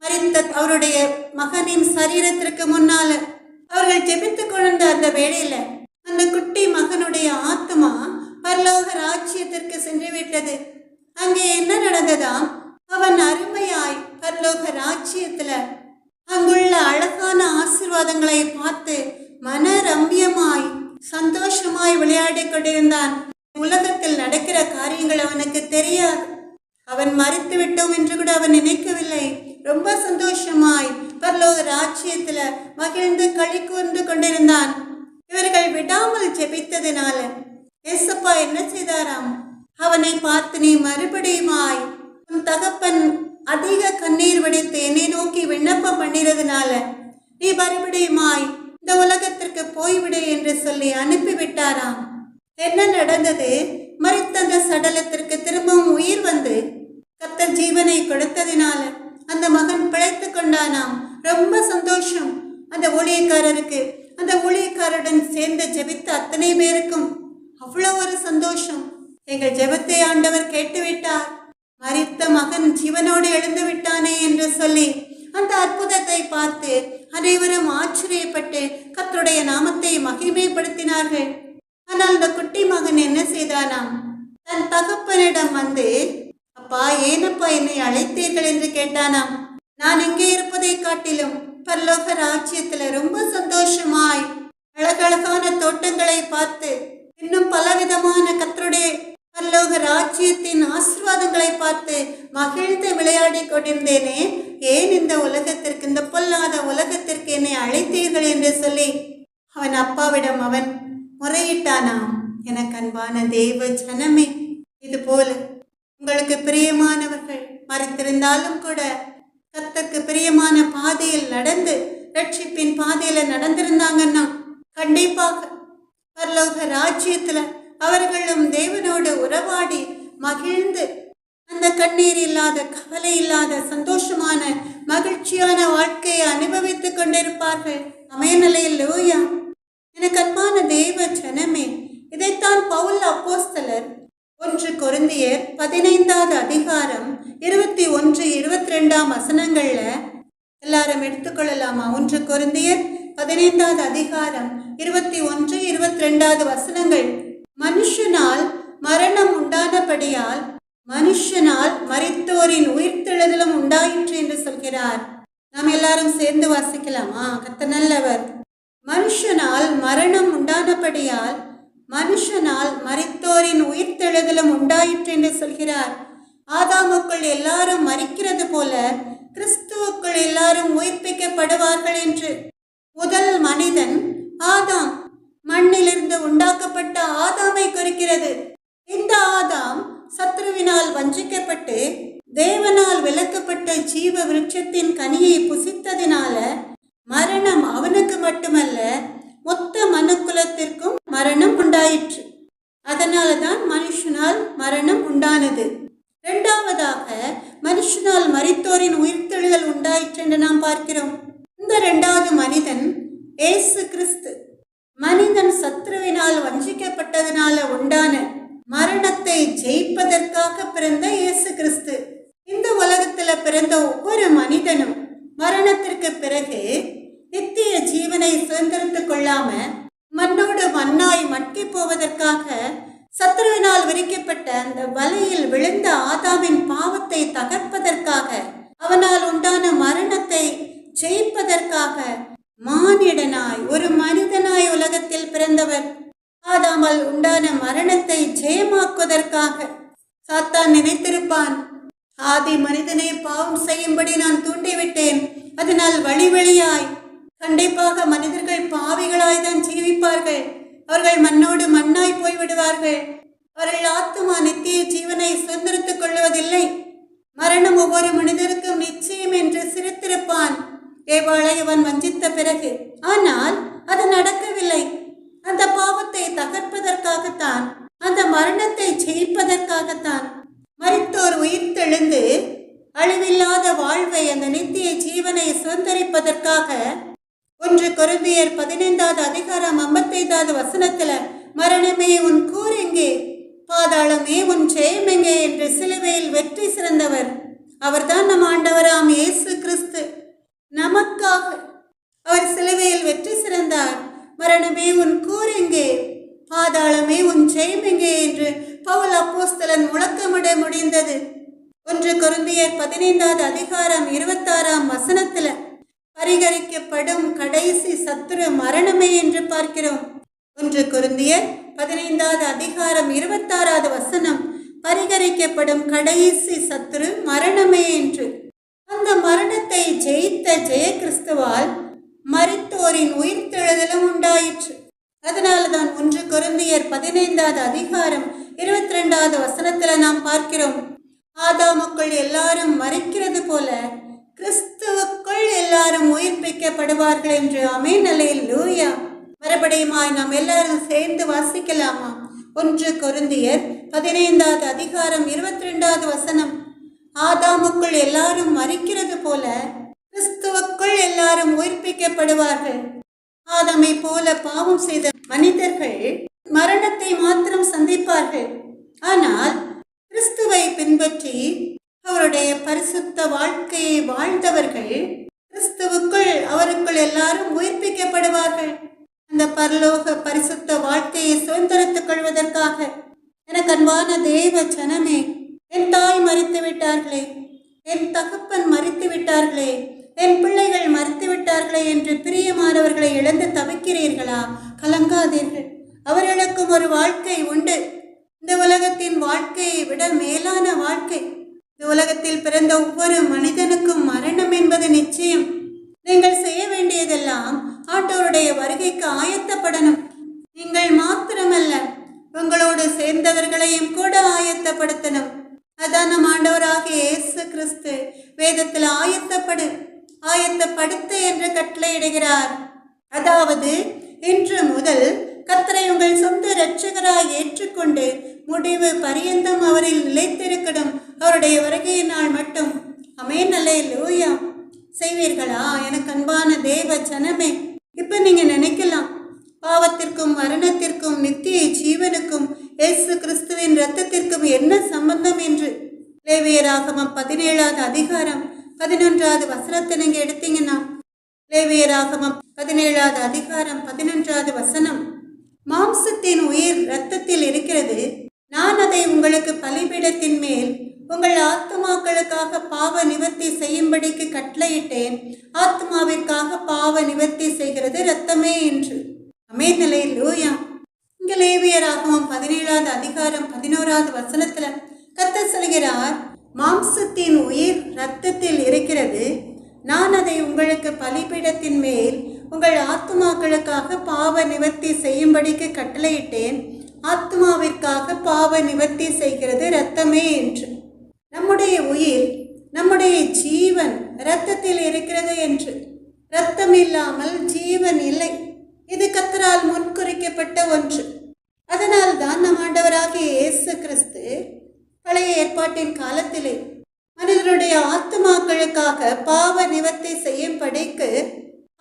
மரித்த அவருடைய மகனின் சரீரத்திற்கு முன்னால அவர்கள் ஜெபித்துக் கொண்ட அந்த வேளையில அந்த குட்டி மகனுடைய ஆத்மா பரலோக ராஜ்யத்திற்கு சென்று விட்டது. அங்கே என்ன நடந்ததாம்? அவன் அருமையாய் பரலோக ராஜ்யத்துல அங்குள்ள அழகான ஆசீர்வாதங்களை பார்த்து மன ரம்யமாய் சந்தோஷமாய் விளையாடி கொண்டிருந்தான். உலகத்தில் நடக்கிற காரியங்கள் அவனுக்கு தெரியாது. அவன் மரித்து விட்டோம் என்று கூட அவன் நினைக்கவில்லை. ரொம்ப சந்தோஷமாய் பரலோக ராஜ்யத்துல மகிழ்ந்து களி கூர்ந்து கொண்டிருந்தான். இவர்கள் விடாமல் ஜெபித்ததினால ஏசப்பா என்ன செய்தாராம்? அவனை பார்த்து, நீ மறுபடியுமாய் உன் தகப்பன் அதிக கண்ணீர் வடித்து என்னை நோக்கி விண்ணப்பம் பண்ணிறதுனால நீ மறுபடியுமாய் இந்த உலகத்திற்கு போய்விடு என்று சொல்லி அனுப்பிவிட்டாராம். என்ன நடந்தது? மரித்த அந்த சடலத்திற்கு திரும்பவும் உயிர் வந்து கர்த்தர் ஜீவனை கொடுத்ததினால அந்த மகன் பிழைத்து கொண்டானாம். ரொம்ப சந்தோஷம் அந்த ஊழியக்காரருக்கு. அந்த ஊழியக்காரருடன் சேர்ந்து ஜெபித்த அத்தனை பேருக்கும் அவ்வளோ ஒரு சந்தோஷம். எங்கள் ஜெபத்தை ஆண்டவர் கேட்டுவிட்டார், மரித்த மகன் ஜீவனோடு எழுந்து விட்டானே என்று சொல்லி அந்த அற்புதத்தை பார்த்து அனைவரும் ஆச்சரியப்பட்டு கர்த்தருடைய நாமத்தை மகிமைப்படுத்தினார்கள். ஆனால் அந்த குட்டி மகன் என்ன செய்தானாம்? தன் தகப்பனிடம் வந்து, அப்பா, ஏனப்பா என்னை அழைத்தீர்கள் என்று கேட்டானாம். நான் இங்கே இருப்பதை காட்டிலும் பரலோக ராஜ்யத்துல ரொம்ப சந்தோஷமாய் அழகழகான தோட்டங்களை பார்த்து இன்னும் பலவிதமான கர்த்தருடைய பரலோக ராஜ்யத்தின் ஆசீர்வாதங்களை பார்த்து மகிழ்ந்து விளையாடி கொண்டிருந்தேனே, ஏன் இந்த உலகத்திற்கு, இந்த பொல்லாத உலகத்திற்கு என்னை அழைத்தீர்கள் என்று சொல்லி அவன் அப்பாவிடம் அவன் முறையிட்டானாம். எனக்கு அன்பான தேவ ஜனமே, இது போல உங்களுக்கு பிரியமானவர்கள் மறித்திருந்தாலும் கூட கர்த்தருக்கு பிரியமான பாதையில் நடந்து ரட்சிப்பின் பாதையில நடந்திருந்தாங்கன்னா கண்டிப்பாக பரலோக ராஜ்யத்துல அவர்களும் தேவனோடு உறவாடி மகிழ்ந்து அந்த கண்ணீர் இல்லாத, கவலை இல்லாத, சந்தோஷமான, மகிழ்ச்சியான வாழ்க்கையை அனுபவித்துக் கொண்டிருப்பார்கள். அமேனலேலூயா. எனக்கு அன்பான தேவ ஜனமே, இதைத்தான் பவுல் அப்போஸ்தலர் 1 கொரிந்தியர் 15வது அதிகாரம் 21, 22 வசனங்கள்ல எல்லாரும் எடுத்துக்கொள்ளலாமா? 1 கொரிந்தியர் 15வது அதிகாரம் 21, 22 வசனங்கள். மனுஷனால் மரணம் உண்டானபடியால் மனுஷனால் மரித்தோரின் உயிர்த்தெழுதலும் உண்டாயிற்று என்று சொல்கிறார். நாம் எல்லாரும் சேர்ந்து வாசிக்கலாமா? கர்த்தர் நல்லவர். மனுஷனால் மரணம் உண்டானபடியால் மனுஷனால் மரித்தோரின் உயிர்த்தெழுதலும் உண்டாயிற்று என்று சொல்கிறார். ஆதாமுக்குள் எல்லாரும் மரிக்கிறது போல கிறிஸ்துவுக்குள் எல்லாரும் உயிர்ப்பிக்கப்படுவார்கள் என்று. முதல் மனிதன் ஆதாம், மண்ணிலிருந்து உண்டாக்கப்பட்ட ஆதாமை குறிக்கிறது. இந்த ஆதாம் சத்ருவினால் வஞ்சிக்கப்பட்டு தேவனால் விலக்கப்பட்ட ஜீவ விருட்சத்தின் கனியை புசித்ததினால மரணம் அவனுக்கு மட்டுமல்ல மொத்த மனுக்குலத்திற்கும் மரணம் உண்டாயிற்று. அதனாலதான் மனுஷனால் மரணம் உண்டானது. இரண்டாவதாக மனுஷனால் மரித்தோரின் உயிர்த்தெழுதல் உண்டாயிற்று என்று நாம் பார்க்கிறோம். இந்த இரண்டாவது மனிதன் இயேசு கிறிஸ்து. மனிதன் சத்ருவினால் வஞ்சிக்கப்பட்டதனால உண்டான மரணத்தை ஜெயிப்பதற்காக பிறந்த இயேசு கிறிஸ்து. இந்த உலகத்துல பிறந்த ஒவ்வொரு மனிதனும் மரணத்திற்கு பிறகு நித்திய ஜீவனை சுதந்திரத்துக் கொள்ளாம மண்ணோடு மண்ணாய் மட்கி போவதற்காக சத்ருவினால் விரிக்கப்பட்ட அந்த வலையில் விழுந்த ஆதாமின் பாவத்தை தகர்ப்பதற்காக, அவனால் உண்டான மரணத்தை ஜெயிப்பதற்காக மானிடனாய் ஒரு மனிதனாய் உலகத்தில் பிறந்தவர். ஆதாமல் உண்டான மரணத்தை ஜெயமாக்குவதற்காக சாத்தான் நினைத்திருப்பான், ஆதி மனிதனை பாவம் செய்யும்படி நான் தூண்டிவிட்டேன், அதனால் வழி வழியாய் கண்டிப்பாக மனிதர்கள் பாவிகளாய் தான் ஜீவிப்பார்கள், அவர்கள் மண்ணோடு மண்ணாய் போய்விடுவார்கள், அவர்கள் ஆத்துமா நித்திய ஜீவனை சுதந்திரத்துக் கொள்வதில்லை, மரணம் ஒவ்வொரு மனிதருக்கும் நிச்சயம் என்று சிரித்திருப்பான் ஏவாளை அவன் வஞ்சித்த பிறகு. ஆனால் அது நடக்கவில்லை. அந்த பாவத்தை தகர்ப்பதற்காகத்தான், அந்த மரணத்தை ஜெயிப்பதற்காகத்தான் மரித்தோர் உயிர்த்தெழுந்து அழிவில்லாத வாழ்வை, அந்த நித்திய ஜீவனை சுதந்திரிப்பதற்காக 1 கொரிந்தியர் 15வது அதிகாரம் 55வது வசனத்துல மரணமே உன் கூர் எங்கே, பாதாளமே உன் ஜெயம் எங்கே என்று சிலுவையில் வெற்றி சிறந்தவர் அவர்தான் நம் ஆண்டவராம் இயேசு கிறிஸ்து. நமக்காக அவர் சிலுவையில் வெற்றி சிறந்தார். மரணமே உன் கூர் எங்கே, பாதாளமே உன் ஜெயம் எங்கே என்று பவுல் அப்போஸ்தலன் முழக்கமிட முடிந்தது. 1 கொரிந்தியர் 15வது அதிகாரம் 26 வசனத்துல பரிகரிக்கப்படும் கடைசி சத்துரு மரணமே என்று பார்க்கிறோம். 1 கொரிந்தியர் 15வது அதிகாரம் 26வது வசனம், பரிகரிக்கப்படும் கடைசி சத்துரு மரணமே என்று. அந்த மரணத்தை ஜெயித்த ஜெய கிறிஸ்துவால் மரித்தோரின் உயிர்த்தெழுதலும் உண்டாயிற்று. அதனால்தான் 1 கொரிந்தியர் 15வது அதிகாரம் 22வது வசனத்துல நாம் பார்க்கிறோம், ஆதாமுக்குள் எல்லாரும் மரிக்கிறது போல கிறிஸ்துவுக்குள் எல்லாரும் உயிர்ப்பிக்கப்படுவார்கள் என்று. ஆமென், அல்லேலூயா. மறுபடியுமாய் நாம் எல்லாரும் சேர்ந்து வாசிக்கலாமா? 1 கொரிந்தியர் 15வது அதிகாரம் 22வது வசனம், ஆதாமுக்குள் எல்லாரும் மரிக்கிறது போல கிறிஸ்துவுக்குள் எல்லாரும் உயிர்ப்பிக்கப்படுவார்கள். ஆதாமை போல பாவம் செய்த மனிதர்கள் மரணத்தை மாத்திரம் சந்திப்பார்கள். ஆனால் கிறிஸ்துவை பின்பற்றி அவருடைய பரிசுத்த வாழ்க்கையை வாழ்ந்தவர்கள் கிறிஸ்துவுக்குள், அவருக்குள் எல்லாரும் உயிர்ப்பிக்கப்படுவார்கள். அந்த பரலோக பரிசுத்த வாழ்க்கையை சுதந்திரத்துக் கொள்வதற்காக எனக்கு அன்பான தேவ ஜனமே, என் தாய் மரித்து விட்டார்களே, என் தகப்பன் மரித்து விட்டார்களே, என் பிள்ளைகள் மரித்து விட்டார்களே என்று பிரியமானவர்களை இழந்து தவிக்கிறீர்களா? கலங்காதீர்கள். அவர்களுக்கும் ஒரு வாழ்க்கை உண்டு. இந்த உலகத்தின் வாழ்க்கையை விட மேலான வாழ்க்கை. இந்த உலகத்தில் பிறந்த ஒவ்வொரு மனிதனுக்கும் மரணம் என்பது நிச்சயம். நீங்கள் செய்ய வேண்டியதெல்லாம் ஆண்டவருடைய வருகைக்கு ஆயத்தப்படணும். நீங்கள் மாத்திரமல்ல, உங்களோடு சேர்ந்தவர்களையும் கூட ஆயத்தப்படுத்தணும். அதான் நம் ஆண்டவராகிய இயேசு கிறிஸ்து வேதத்தில் ஆயத்தப்படுத்த என்று கட்டளையிடுகிறார். அதாவது இன்று முதல் கர்த்தரை உங்கள் சொந்த இரட்சகராய் ஏற்றுக்கொண்டு முடிவு பரியந்தம் அவரில் நிலைத்திருக்கணும், அவருடைய வருகை நாள் மட்டும். ஆமென், அல்லேலூயா. செய்வீர்களா? எனக்கு அன்பான தேவ ஜனமே, இப்ப நீங்க நினைக்கலாம், பாவத்திற்கும் மரணத்திற்கும் நித்திய ஜீவனுக்கும் இயேசு கிறிஸ்துவின் இரத்தத்திற்கும் என்ன சம்பந்தம் என்று. லேவியராகமம் 17வது அதிகாரம் 11வது வசனத்தை நீங்க எடுத்தீங்கன்னா, லேவியராகமம் 17வது அதிகாரம் 11வது வசனம், மாம்சத்தின் உயிர் இரத்தத்தில் இருக்கிறது, நான் அதை உங்களுக்கு பலிபீடத்தின் மேல் உங்கள் ஆத்மாக்களுக்காக பாவ நிவர்த்தி செய்யும்படிக்கு கட்டளையிட்டேன், ஆத்மாவிற்காக பாவ நிவர்த்தி செய்கிறது இரத்தமே என்று. ஆமென், அல்லேலூயா. இங்க லேவியராகமம் 17வது அதிகாரம் 11வது வசனத்துல கர்த்தர் சொல்கிறார், மாம்சத்தின் உயிர் இரத்தத்தில் இருக்கிறது, நான் அதை உங்களுக்கு பலிபீடத்தின் மேல் உங்கள் ஆத்மாக்களுக்காக பாவ நிவர்த்தி செய்யும்படிக்கு கட்டளையிட்டேன், ஆத்மாவிற்காக பாவ நிவர்த்தி செய்கிறது இரத்தமே என்று. நம்முடைய உயிர், நம்முடைய ஜீவன் இரத்தத்தில் இருக்கிறது என்று. இரத்தம் இல்லாமல் ஜீவன் இல்லை. இது கர்த்தரால் முன்குறிக்கப்பட்ட ஒன்று. அதனால் தான் நம் ஆண்டவராகிய இயேசு கிறிஸ்து பழைய ஏற்பாட்டின் காலத்திலே மனிதனுடைய ஆத்மாக்களுக்காக பாவ நிவர்த்தி செய்யும்படிக்கு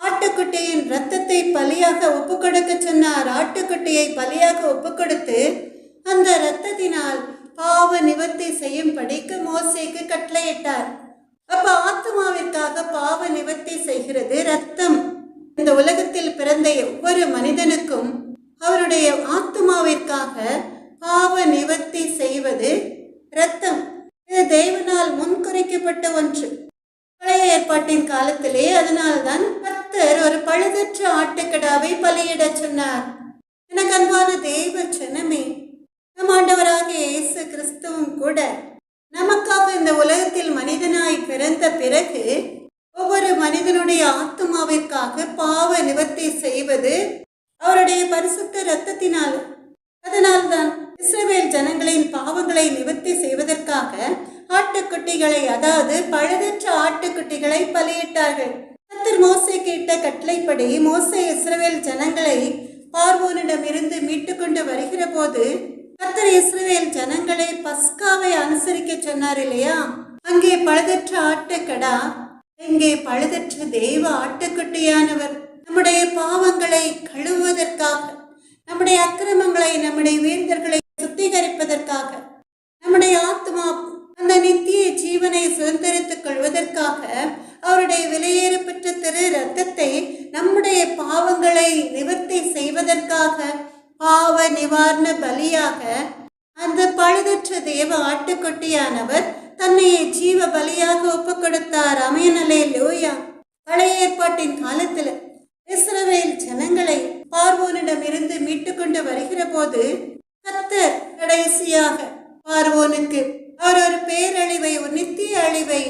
ஆட்டுக்குட்டியின் இரத்தத்தை பலியாக ஒப்புக்கொடுக்க சொன்னார். ஆட்டுக்குட்டியை பலியாக ஒப்புக்கொடுத்து அந்த இரத்தத்தினால் பாவ நிவர்த்தி செய்யும்படிக்கு மோசேக்கு கட்டளையிட்டார். அப்ப ஆத்மாவிற்காக பாவ நிவர்த்தி செய்கிறது இரத்தம். இந்த உலகத்தில் பிறந்த ஒவ்வொரு மனிதனுக்கும் அவருடைய ஆத்மாவிற்காக பாவ நிவர்த்தி செய்வது இரத்தம். இது தேவனால் முன்குறிக்கப்பட்ட ஒன்று பழைய ஏற்பாட்டின் காலத்திலே. அதனால்தான் கர்த்தர் ஒரு பழுதற்ற ஆட்டுக்கடாவை பலியிட சொன்னார். எனக்கு அன்பான தேவ ஜனமே, நம் ஆண்டவராகிய இயேசு கிறிஸ்துவும் கூட நமக்காக இந்த உலகத்தில் மனிதனாய் பிறந்த பிறகு ஒவ்வொரு மனிதனுடைய ஆத்மாவிற்காக பாவ நிவர்த்தி செய்வது அவருடைய பரிசுத்த இரத்தத்தினால். அதனால்தான் இஸ்ரவேல் ஜனங்களின் பாவங்களை நிவர்த்தி செய்வதற்காக ஆட்டுக்குட்டிகளை, அதாவது பழுதற்ற ஆட்டுக்குட்டிகளை பலியிட்டார்கள். கர்த்தர் மோசேக்கு இட்ட கட்டளைப்படி மோசே இஸ்ரவேல் ஜனங்களை பார்வோனிடமிருந்து மீட்டு கொண்டு வருகிற போது கர்த்தர் இஸ்ரவேல் ஜனங்களை பஸ்காவை அனுசரிக்க சொன்னார் இல்லையா? அங்கே பழுதற்ற ஆட்டுக்கடா, இங்கே பழுதற்ற தெய்வ ஆட்டுக்குட்டியானவர் நம்முடைய பாவங்களை கழுவுவதற்காக, நம்முடைய அக்கிரமங்களை, நம்முடைய வீழ்தல்களை சுத்திகரிப்பதற்காக, நம்முடைய ஆத்மா அந்த நித்திய ஜீவனை சுதந்திரித்துக் கொள்வதற்காக அவருடைய விலையேறப்பெற்ற திரு இரத்தத்தை நம்முடைய பாவங்களை நிவர்த்தி செய்வதற்காக பாவ நிவாரண பலியாக அந்த பழுதற்ற தேவ ஆட்டுக்குட்டியானவர் தன்னை ஜீவ பலியாக ஒப்புக் கொடுத்தார். ஆமென், அல்லேலூயா. பழைய ஏற்பாட்டின் காலத்துல இஸ்ரவேல் ஜனங்களை பார்வோனிடமிருந்து மீட்டு கொண்டு வருகிற போது கர்த்தர் கடைசியாக பார்வோனுக்கு அவர் ஒரு பேரழிவை, ஒரு நித்திய அழிவை,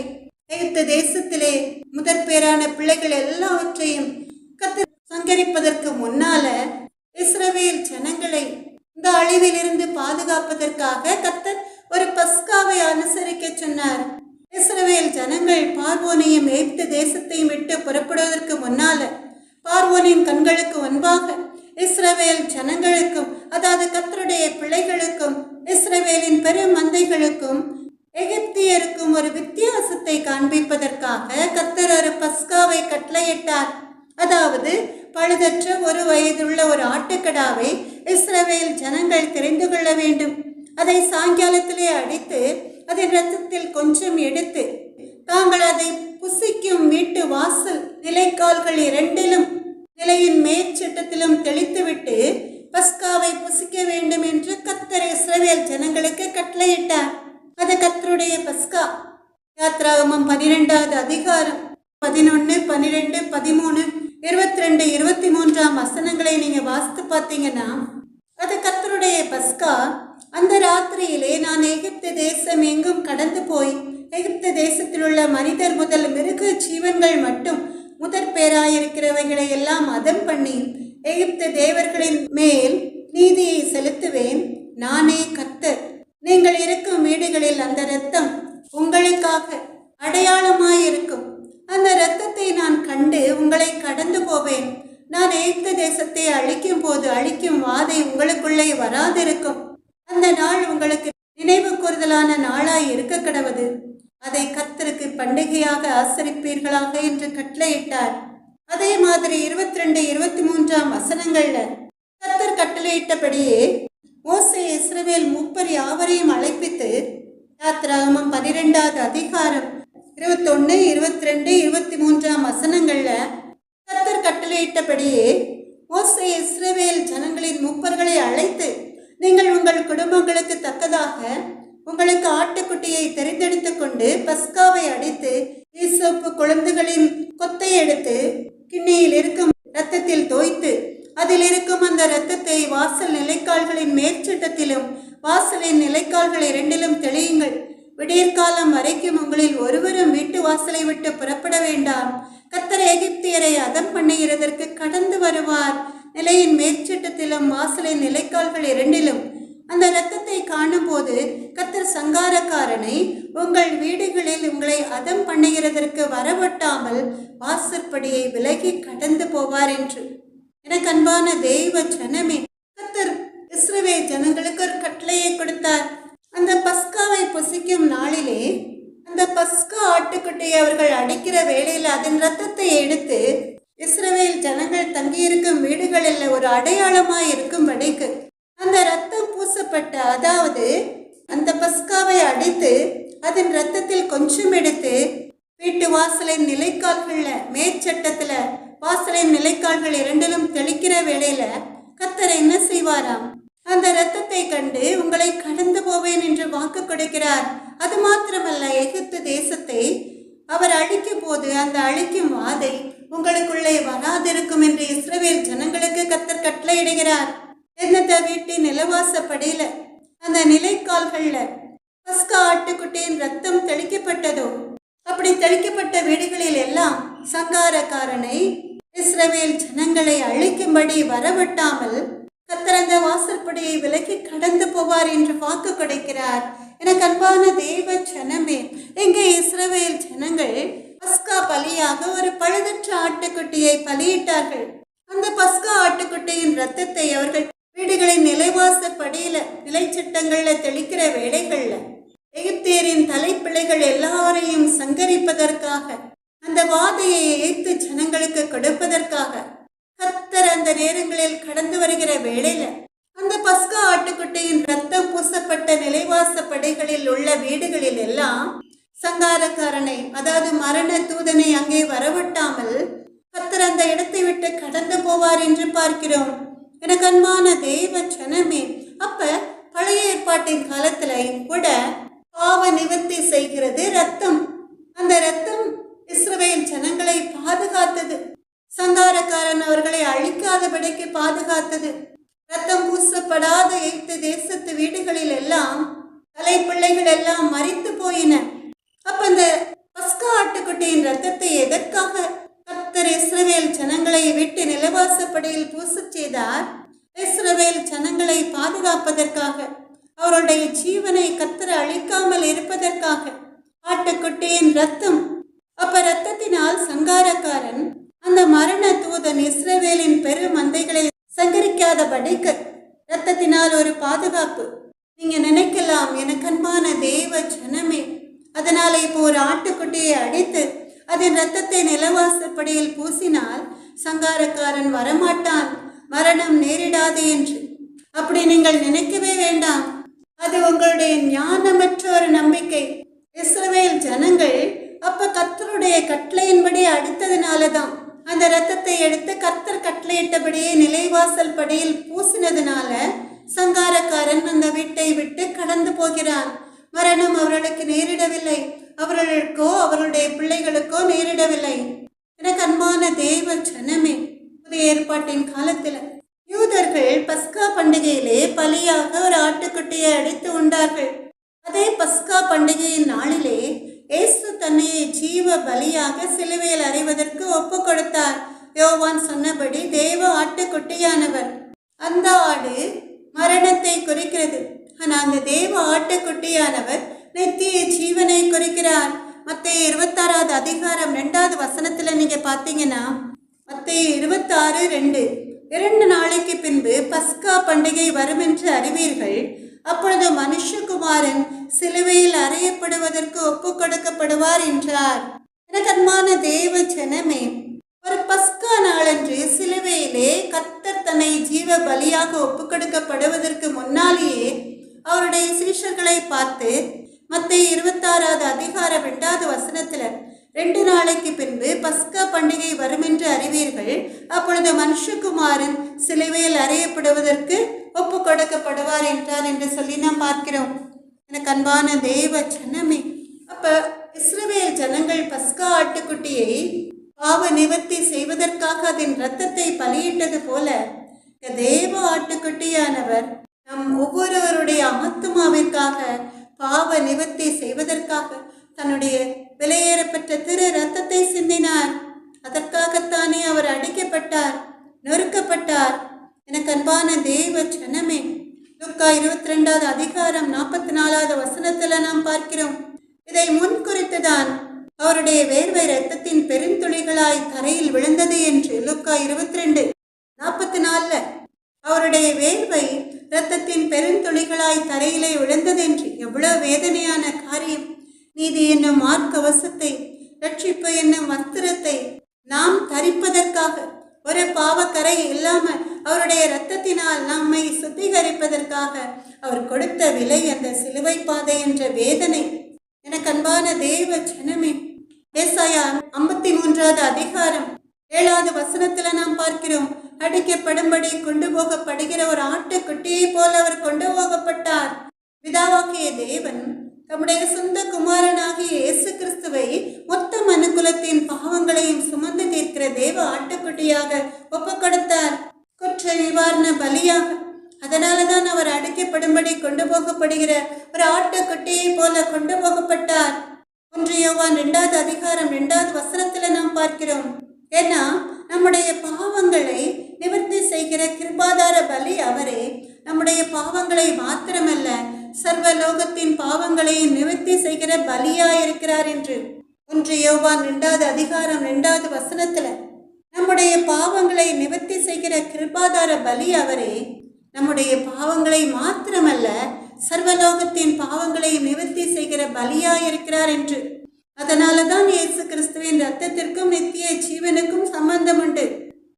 எகிப்து தேசத்திலே முதற் பேரான பிள்ளைகள் எல்லாவற்றையும் கர்த்தர் சங்கரிப்பதற்கு முன்னால இஸ்ரவேல் ஜனங்களை இந்த அழிவிலிருந்து பாதுகாப்பதற்காக கர்த்தர் ஒரு பஸ்காவை அனுசரிக்க சொன்னார். இஸ்ரவேல் ஜனங்கள் பார்வோனையும் எகிப்து தேசத்தையும் விட்டு புறப்படுவதற்கு முன்னால பார்வோனின் கண்களுக்கு முன்பாக இஸ்ரவேல் ஜனங்களுக்கும், அதாவது கர்த்தருடைய பிள்ளைகளுக்கும், இஸ்ரவேலின் பெரும் மந்தைகளுக்கும் எகிப்தியருக்கும் ஒரு வித்தியாசத்தை காண்பிப்பதற்காக கர்த்தர் ஒரு பஸ்காவை கட்டளையிட்டார். அதாவது பழுதற்ற ஒரு வயதுள்ள ஒரு ஆட்டுக்கடாவை இஸ்ரவேல் ஜனங்கள் தெரிந்து கொள்ள வேண்டும். அதை சாயங்காலத்திலே அடித்து அதன் இரத்தத்தில் கொஞ்சம் எடுத்து தாங்கள் அதை புசிக்கும் வீட்டு வாசல் நிலைக்கால்கள் இரண்டிலும் நிலையின் மேற்சட்டத்திலும் தெளித்துவிட்டு பஸ்காவை புசிக்க வேண்டும் என்று கர்த்தர் இஸ்ரவேல் ஜனங்களுக்கு கட்டளையிட்டார். அது கர்த்தருடைய பஸ்கா. யாத்ராகமம் 12வது அதிகாரம் 11, 12, 13, 22, 23 வசனங்களை நீங்க வாசித்து பார்த்தீங்கன்னா அது கர்த்தருடைய பஸ்கா. அந்த ராத்திரியிலே நான் எகிப்து தேசம் எங்கும் கடந்து போய் எகிப்து தேசத்தில் உள்ள மனிதர் முதல் மிருக ஜீவன்கள் மட்டும் முதற் பேராயிருக்கிறவைகளை எல்லாம் அதம் பண்ணி எகிப்து தேவர்களின் மேல் நீதியை செலுத்துவேன். நானே கர்த்தர். நீங்கள் இருக்கும் வீடுகளில் அந்த இரத்தம் உங்களுக்காக அடையாளமாயிருக்கும். அந்த இரத்தத்தை நான் கண்டு உங்களை கடந்து போவேன். நான் எகிப்து தேசத்தை அழிக்கும் போது அழிக்கும் வாதை உங்களுக்குள்ளே வராதிருக்கும். அந்த நாள் உங்களுக்கு நினைவு கூறுதலான நாளாய் இருக்க கடவது. அதை கர்த்தருக்கு பண்டிகையாக ஆசரிப்பீர்களாக என்று கட்டளையிட்டார். அதே மாதிரி 22, 23 வசனங்கள்ல கர்த்தர் கட்டளையிட்டபடியே மோசே இஸ்ரவேல் மூப்பர் யாவரையும் அழைப்பித்து, யாத்திராகமம் 12வது அதிகாரம் 21, 22, 23 வசனங்கள்ல கர்த்தர் கட்டளையிட்டபடியே மோசே இஸ்ரவேல் ஜனங்களின் மூப்பர்களை அழைத்து, நீங்கள் உங்கள் குடும்பங்களுக்கு தக்கதாக உங்களுக்கு ஆட்டுக்குட்டியை தெரிந்தெடுத்து கொண்டு பஸ்காவை அடித்து ஈசோப்பு குழந்தைகளின் கொத்தை எடுத்து கிண்ணியில் இருக்கும் இரத்தத்தில் தோய்த்து அதில் இருக்கும் அந்த இரத்தத்தை வாசல் நிலைக்கால்களின் மேற்சட்டத்திலும் வாசலின் நிலைக்கால்கள் இரண்டிலும் தெளியுங்கள். விடியற்காலம் வரைக்கும் உங்களில் ஒருவரும் வீட்டு வாசலை விட்டு புறப்பட வேண்டாம். கர்த்தர் எகிப்தியரை அதம் பண்ணுகிறதற்கு கடந்து வருவார். நிலையின் மேற்சட்டத்திலும் வாசலின் நிலைக்கால்கள் இரண்டிலும் அந்த இரத்தத்தை காணும் போது கர்த்தர் சங்காரக்காரனை உங்கள் வீடுகளில் உங்களை அதம் பண்ணுகிறதற்கு வரவட்டாமல் வாசற்படியை விலகி கடந்து போவார் என்று. எனக்கு அன்பான தெய்வ ஜனமே, கர்த்தர் இஸ்ரவேல் ஜனங்களுக்கு ஒரு கட்டளையை கொடுத்தார். அந்த பஸ்காவை புசிக்கும் நாளிலே அந்த பஸ்கா ஆட்டுக்குட்டியை அவர்கள் அடிக்கிற வேளையில் அதன் இரத்தத்தை எடுத்து இஸ்ரவேல் ஜனங்கள் தங்கியிருக்கும் வீடுகளில் ஒரு அடையாளமாய் இருக்கும்படிக்கு அந்த இரத்தம் பூசப்பட்ட, அதாவது அந்த பஸ்காவை அடித்து அதன் இரத்தத்தில் கொஞ்சம் எடுத்து வீட்டு வாசலின் நிலைக்கால்கள்ல மேற்சட்டத்துல வாசலின் நிலைக்கால்கள் இரண்டிலும் தெளிக்கிற வேளையில கர்த்தர் என்ன செய்வாராம்? அந்த இரத்தத்தை கண்டு உங்களை கடந்து போவேன் என்று வாக்கு கொடுக்கிறார். அது மாத்திரமல்ல, எகிப்து தேசத்தை அவர் அழிக்கும் போது அந்த அழிக்கும் வாதை உங்களுக்குள்ளே வராதிருக்கும் என்று இஸ்ரவேல் ஜனங்களுக்கு கர்த்தர் கட்டளையிடுகிறார். எந்த வீட்டின் நிலவாசப்படியில அந்த நிலைக்கால்கள்ல பஸ்கா ஆட்டுக்குட்டியின் ரத்தம் தெளிக்கப்பட்டதோ அப்படி தெளிக்கப்பட்ட வீடுகளில் எல்லாம் சங்காரக்காரனை இஸ்ரவேல் ஜனங்களை அழிக்கும்படி வரவிட்டாமல் கர்த்தர் அந்த வாசற்படியை விலக்கி கடந்து போவார் என்று வாக்கு கொடுக்கிறார். எனக்கு அன்பான தேவ ஜனமே, எங்கே இஸ்ரவேல் ஜனங்கள் பஸ்கா பலியாக ஒரு பழுதற்ற ஆட்டுக்குட்டியை பலியிட்டார்கள். அந்த பஸ்கா ஆட்டுக்குட்டியின் ரத்தத்தை அவர்கள் வீடுகளின் நிலைவாசப்படியில நிலைச்சட்டங்கள்ல தெளிக்கிற வேளைகள்ல எகிப்தியரின் தலைப்பிள்ளைகள் எல்லாரையும் சங்கரிப்பதற்காக அந்த வாதையை ஏற்று ஜனங்களுக்கு கொடுப்பதற்காக கர்த்தர் அந்த நேரங்களில் கடந்து வருகிற வேளையில அந்த பஸ்கா ஆட்டுக்குட்டியின் ரத்தம் பூசப்பட்ட நிலைவாச படைகளில் உள்ள வீடுகளில் எல்லாம் சங்காரக்காரனை, அதாவது மரண தூதனை அங்கே வரவிட்டாமல் கர்த்தர் அந்த இடத்தை விட்டு கடந்து போவார் என்று பார்க்கிறோம். எனக்கு அன்பான தேவ ஜனமே, அப்ப பழைய ஏற்பாட்டின் காலத்துல கூட பாவ நிவர்த்தி செய்கிறது ரத்தம். அந்த ரத்தம் இஸ்ரவேல் ஜனங்களை பாதுகாத்தது. சங்காரக்காரன் அவர்களை அழிக்காதபடிக்கு பாதுகாத்தது. ரத்தம் பூசப்படாத எகிப்து தேசத்து வீடுகளில் எல்லாம் தலைப்பிள்ளைகள் எல்லாம் மரித்து போயின. அப்ப அந்த பஸ்கா ஆட்டுக்குட்டியின் ரத்தத்தை எதற்காக கர்த்தர் இஸ்ரவேல் ஜனங்களை விட்டு நிலவாசப்படியில் பூசச் செய்தார்? இஸ்ரவேல் ஜனங்களை பாதுகாப்பதற்காக, அவருடைய ஜீவனை கர்த்தர் அழிக்காமல் இருப்பதற்காக. ஆட்டுக்குட்டியின் ரத்தம், அப்ப ரத்தத்தினால் சங்காரக்காரன் அந்த மரண தூதன் இஸ்ரவேலின் பெரு மந்தைகளை சங்கரிக்காதபடிக்கு ரத்தத்தினால் ஒரு பாதுகாப்பு. நீங்க நினைக்கலாம், எனக்கு அன்பான தேவ ஜனமே, அதனால இப்போ ஒரு ஆட்டுக்குட்டியை அடித்து அதன் ரத்தத்தை நிலவாசப்படியில் பூசினால் சங்காரக்காரன் வரமாட்டான், மரணம் நேரிடாது என்று. அப்படி நீங்கள் நினைக்கவே வேண்டாம். அது உங்களுடைய ஞானமற்ற ஒரு நம்பிக்கை. இஸ்ரவேல் ஜனங்கள் அப்ப கர்த்தருடைய கட்டளையின்படி அடித்ததுனாலதான், அந்த ரத்தத்தை எடுத்து கர்த்தர் கட்டளையிட்டபடியே நிலைவாசல் படியில் பூசினதுனால சங்காரக்காரன் அந்த வீட்டை விட்டு கடந்து போகிறான். மரணம் அவர்களுக்கு நேரிடவில்லை, அவர்களுக்கோ அவர்களுடைய பிள்ளைகளுக்கோ நேரிடவில்லை. எனக்கு அன்பான தேவ ஜனமே, புதிய ஏற்பாட்டின் காலத்துல யூதர்கள் பஸ்கா பண்டிகையிலே பலியாக ஒரு ஆட்டுக்குட்டியை அடித்து உண்டார்கள். அதே பஸ்கா பண்டிகையின் நாளிலே இயேசு தன்னையை ஜீவ பலியாக சிலுவையில் அறைவதற்கு ஒப்பு கொடுத்தார். யோவான் சொன்னபடி தேவ ஆட்டுக்குட்டியானவர். அந்த ஆடு மரணத்தை குறிக்கிறது. ஆனா அந்த தேவ ஆட்டுக்குட்டியானவர் நித்திய ஜீவனை குறிக்கிறார். மத்தேயு 26வது அதிகாரம் 2வது வசனத்துல நீங்க பாத்தீங்கன்னா, மத்தேயு 26:2, 2 நாளைக்கு பின்பு பஸ்கா பண்டிகை வரும் என்று அறிவீர்கள். அப்பொழுது மனுஷகுமாரன் சிலுவையில் அறையப்படுவதற்கு ஒப்பு கொடுக்கப்படுவார் என்றார். எனக்கன்பான தேவ ஜனமே, ஒரு பஸ்கா நாளன்று சிலுவையிலே கர்த்தர் தன்னை ஜீவ பலியாக ஒப்பு கொடுக்கப்படுவதற்கு முன்னாலேயே அவருடைய சீஷர்களை பார்த்து மத்தேயு 26வது அதிகாரம் 2வது வசனத்துல 2 நாளைக்கு பின்பு பஸ்கா பண்டிகை வரும் என்று அறிவீர்கள். அப்பொழுது மனுஷகுமாரன் சிலுவையில் அறையப்படுவதற்கு ஒப்பு கொடுக்கப்படுவார் என்றார் என்று சொல்லி நாம் பார்க்கிறோம். எனக்கு அன்பான தேவ ஜனமே, அப்ப இஸ்ரவேல் ஜனங்கள் பஸ்கா ஆட்டுக்குட்டியை பாவ நிவர்த்தி செய்வதற்காக அதன் இரத்தத்தை பலியிட்டது போல தேவ ஆட்டுக்குட்டியானவர் நம் ஒவ்வொருவருடைய ஆத்துமாவிற்காக பாவ நிவர்த்தி செய்வதற்காக தன்னுடைய விலையேறப்பட்ட திரு இரத்தத்தை சிந்தினார். அதற்காகத்தானே அவர் அடிக்கப்பட்டார், நொறுக்கப்பட்டார். எனக்கு அன்பான தேவ ஜனமே, லூக்கா 22வது அதிகாரம் 44வது வசனத்துல நாம் பார்க்கிறோம். இதை முன்குறித்துதான் அவருடைய வேர்வை இரத்தத்தின் பெருந்துளிகளாய் தரையில் விழுந்தது என்று. லூக்கா 22:44 அவருடைய வேர்வை இரத்தத்தின் பெருந்துளிகளாய் தரையிலே விழுந்தது என்று. எவ்வளவு வேதனையான காரியம்! நீதி என்னும் மார்க்கவசத்தை, ரட்சிப்பு என்னும் வஸ்திரத்தை நாம் தரிப்பதற்காக, ஒரு பாவக்கரை இல்லாம அவருடைய இரத்தத்தினால் நம்மை சுத்திகரிப்பதற்காக அவர் கொடுத்த விலை அந்த சிலுவை பாதை என்ற வேதனை. எனக்கு அன்பான தேவ ஜனமே, ஏசாயா 53வது அதிகாரம் 7வது வசனத்துல நாம் பார்க்கிறோம். அடிக்கப்படும்படி கொண்டு போகப்படுகிற ஒரு ஆட்டுக்குட்டியை போல அவர் கொண்டு போகப்பட்டார். பிதாவாகிய தேவன் தம்முடைய சொந்த குமாரனாகிய இயேசு கிறிஸ்துவை மொத்த மனுக்குலத்தின் பாவங்களையும் சுமந்து தீர்க்கிற தேவ ஆட்டுக்குட்டியாக ஒப்பு கொடுத்தார், குற்ற நிவாரண பலியாக. அதனாலதான் அவர் அடிக்கப்படும்படி கொண்டு போகப்படுகிற ஒரு ஆட்டுக்குட்டியை போல கொண்டு போகப்பட்டார். 1 யோவான் 2வது அதிகாரம் 2வது வசனத்துல நாம் பார்க்கிறோம். ஏன்னா நம்முடைய பாவங்களை நிவர்த்தி செய்கிற கிருபாதார பலி அவரே. நம்முடைய பாவங்களை மாத்திரமல்ல, சர்வலோகத்தின் பாவங்களை நிவர்த்தி செய்கிற பலியாயிருக்கிறார் என்று 1 யோவான் 2வது அதிகாரம் 2வது வசனத்துல நம்முடைய பாவங்களை நிவர்த்தி செய்கிற கிருபாதார பலி அவரே. நம்முடைய பாவங்களை மாத்திரமல்ல, சர்வலோகத்தின் பாவங்களை நிவர்த்தி செய்கிற பலியாயிருக்கிறார் என்று. அதனால தான் இயேசு கிறிஸ்துவின் இரத்தத்திற்கும் நித்திய ஜீவனுக்கும் சம்பந்தம் உண்டு.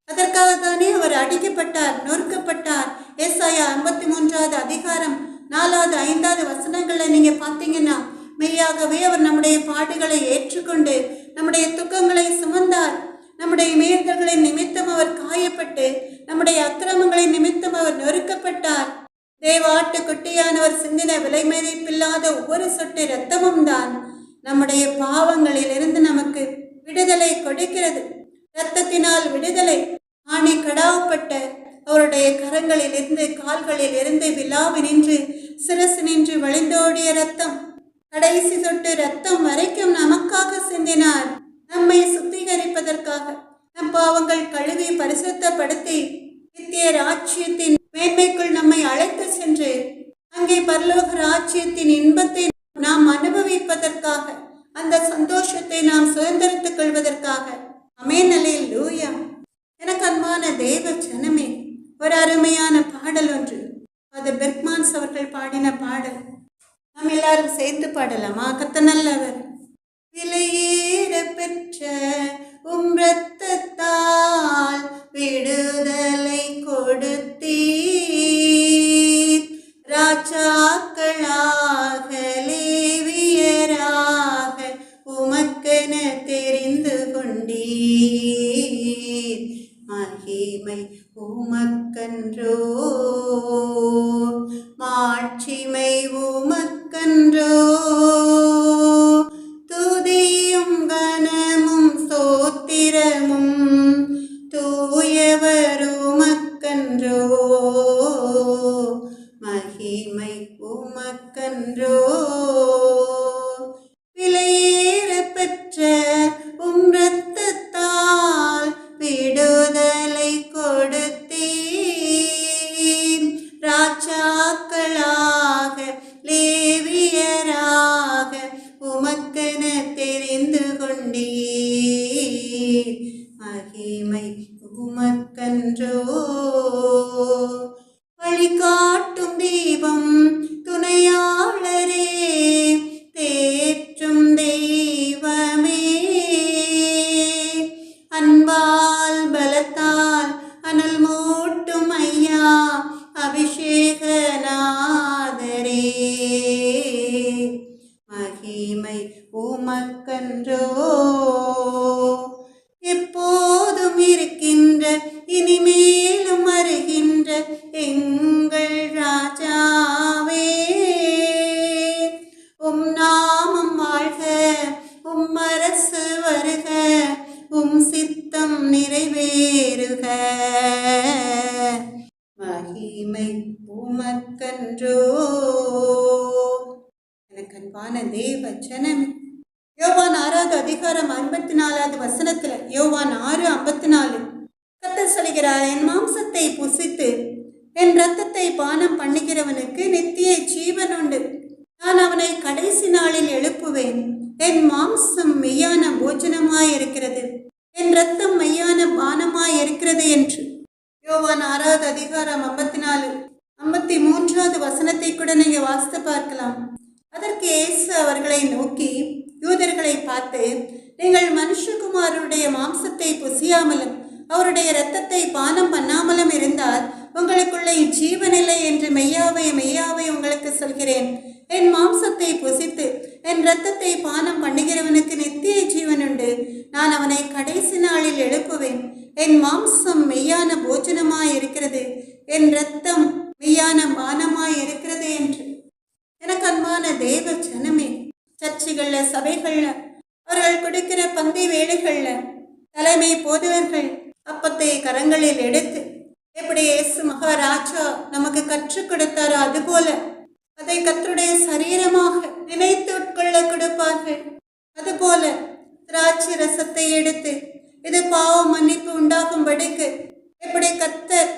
அதற்காக தானே அவர் அடிக்கப்பட்டார், நொறுக்கப்பட்டார். ஏசாயா 53வது அதிகாரம் 4வது 5வது வசனங்களை நீங்க பார்த்தீங்கன்னா, மெய்யாகவே அவர் நம்முடைய பாடுகளை ஏற்றுக்கொண்டு நம்முடைய துக்கங்களை சுமந்தார். நம்முடைய மீறுதல்களின் நிமித்தம் அவர் காயப்பட்டு, நம்முடைய அக்கிரமங்களின் நிமித்தம் அவர் நொறுக்கப்பட்டார். தேவ ஆட்டுக்குட்டியானவர் சிந்தின விலை மதிப்பில்லாத ஒவ்வொரு சொட்டு இரத்தமும் தான் நம்முடைய பாவங்களிலிருந்து நமக்கு விடுதலை கொடுக்கிறது. இரத்தத்தினால் விடுதலை. ஆணி கடாவப்பட்ட அவருடைய கரங்களிலிருந்து, கால்களிலிருந்து விலாவி நின்று, சிரசு நின்று வழிந்தோடிய இரத்தம், கடைசி சொட்டு இரத்தம் வரைக்கும் நமக்காக சிந்தினார். நம்மை சுத்திகரிப்பதற்காக, நம் பாவங்கள் கழுவி பரிசுத்தப்படுத்தி நித்திய ராஜ்யத்தின் மேன்மைக்குள் நம்மை அழைத்து சென்று அங்கே பரலோக ராஜ்யத்தின் இன்பத்தை நாம் அனுபவிப்பதற்காக, அந்த சந்தோஷத்தை நாம் சுதந்திரித்துக் கொள்வதற்காக. ஆமென், அல்லேலூயா. எனக்கு அன்பான தேவ ஜனமே, ஒரு அருமையான பாடல் ஒன்று, அது பெர்க்மான்ஸ் அவர்கள் பாடின பாடல். நாம் எல்லாரும் சேர்த்து பாடலாமா? கர்த்தர் நல்லவர். விலையேற பெற்ற உம் இரத்தத்தால் விடுதலை கொடுத்தீர், ராஜாக்களாக லேவியராக உமக்கென தெரிந்து கொண்டீர், மகிமை உமக்கன்றோ, மாட்சிமை உமக்கன்றோ, துதியும் கனமும் உமக்கன்றோ எப்போதும் இருக்கின்ற இனிமேலும் வருகின்ற எங்கள் ராஜாவே உம் நாமம் வாழ்க உம் அரசு வருக உம் சித்தம் நிறைவேறுக மகிமை உமக்கன்றோ. எனக்கு அன்பான தேவ ஜனமே, யோவான் 6வது அதிகாரம் 54வது வசனத்துல யோவான் 6:54 கர்த்தர் சொல்கிறார், என் மாம்சத்தை புசித்து என் இரத்தத்தை பானம் பண்ணுகிறவனுக்கு நித்திய ஜீவன் உண்டு. நான் அவனை கடைசி நாளில் எழுப்புவேன். என் மாம்சம் மெய்யான போஜனமாயிருக்கிறது, என் இரத்தம் மெய்யான பானமாயிருக்கிறது என்று. யோவான் 6வது அதிகாரம் 54, 53வது வசனத்தை கூட நீங்க வாசித்து பார்க்கலாம். அதற்கு இயேசு அவர்களை நோக்கி யூதர்களை பார்த்து, நீங்கள் மனுஷகுமாரருடைய மாம்சத்தை புசியாமலும் அவருடைய இரத்தத்தை பானம் பண்ணாமலும் இருந்தால் உங்களுக்குள்ளே ஜீவனில்லை என்று மெய்யாவே மெய்யாவே உங்களுக்கு சொல்கிறேன். என் மாம்சத்தை புசித்து என் இரத்தத்தை பானம் பண்ணுகிறவனுக்கு நித்திய ஜீவன் உண்டு. நான் அவனை கடைசி நாளில் எழுப்புவேன். என் மாம்சம் மெய்யான போஜனமாய் இருக்கிறது, என் இரத்தம் மெய்யான பானமாய் இருக்கிறது என்று. எனக்கு அன்பான தேவ ஜனமே, சர்ச்சைகள்ல சபைகள்ல அவர்கள் கொடுக்கிற பந்தி வேலைகள்ல தலைமை போதவர்கள் அப்பத்தை கரங்களில் எடுத்து எப்படி இயேசு மகாராஜா நமக்கு கற்றுக் கொடுத்தாரோ அதுபோல அதை கர்த்தருடைய சரீரமாக நினைத்து உட்கொள்ள கொடுப்பார்கள். அதுபோல திராட்சை ரசத்தை எடுத்து இது பாவ மன்னிப்பு உண்டாகும்படிக்கு எப்படி கர்த்தர்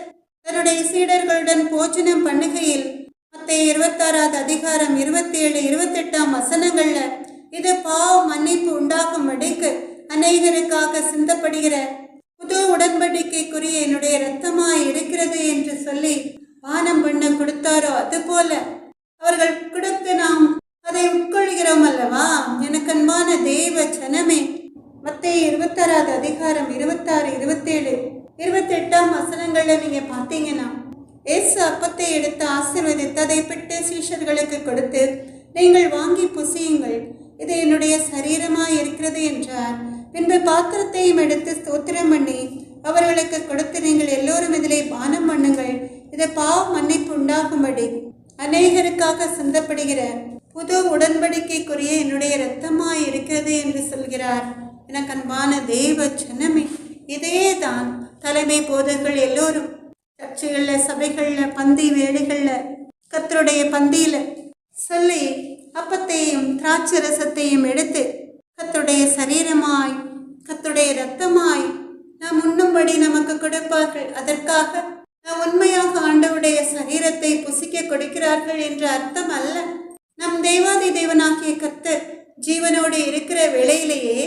தன்னுடைய சீடர்களுடன் போஜனம் பண்ணுகையில் மத்தேயு 26வது அதிகாரம் 27, 28 வசனங்கள்ல இது பாவ மன்னிப்பு உண்டாகும்படிக்கு அநேகருக்காக சிந்தப்படுகிற புது உடன்படிக்கைக்குரிய என்னுடைய இரத்தமாய் இருக்கிறது என்று சொல்லி பானம் பண்ண கொடுத்தாரோ அதுபோல அவர்கள் கொடுத்து நாம் அதை உட்கொள்கிறோம் அல்லவா. எனக்கு அன்பான தேவ ஜனமே, மத்தேயு 26வது அதிகாரம் 26, 27, 28 வசனங்கள்ல நீங்க பார்த்தீங்கன்னா இயேசு அப்பத்தை எடுத்து ஆசீர்வதித்து அதை பிட்டு சீஷர்களுக்கு கொடுத்து, நீங்கள் வாங்கி புசியுங்கள், இது என்னுடைய சரீரமாய் இருக்கிறது என்றார். பின்பு பாத்திரத்தையும் எடுத்து ஸ்தோத்திரம் பண்ணி அவர்களுக்கு கொடுத்து, நீங்கள் எல்லோரும் இதிலே பானம் பண்ணுங்கள், இது பாவ மன்னிப்பு உண்டாகும்படி அநேகருக்காக சிந்தப்படுகிற புது உடன்படிக்கைக்குரிய என்னுடைய இரத்தமாய் இருக்கிறது என்று சொல்கிறார். எனக்கு அன்பான தேவ ஜனமே, இதே தான் தலைமை போதர்கள் எல்லோரும் சர்ச்சைகள்ல சபைகள்ல பந்தி வேலைகள்ல கர்த்தருடைய பந்தியில சொல்லி அப்பத்தையும் திராட்சை ரசத்தையும் எடுத்து கர்த்தருடைய சரீரமாய் கர்த்தருடைய இரத்தமாய் நாம் உண்ணும்படி நமக்கு கொடுப்பார்கள். அதற்காக நாம் உண்மையாக ஆண்டவருடைய சரீரத்தை புசிக்க கொடுக்கிறார்கள் என்ற அர்த்தம் அல்ல. நம் தேவாதி தேவனாகிய கர்த்தர் ஜீவனோடு இருக்கிற வேளையிலேயே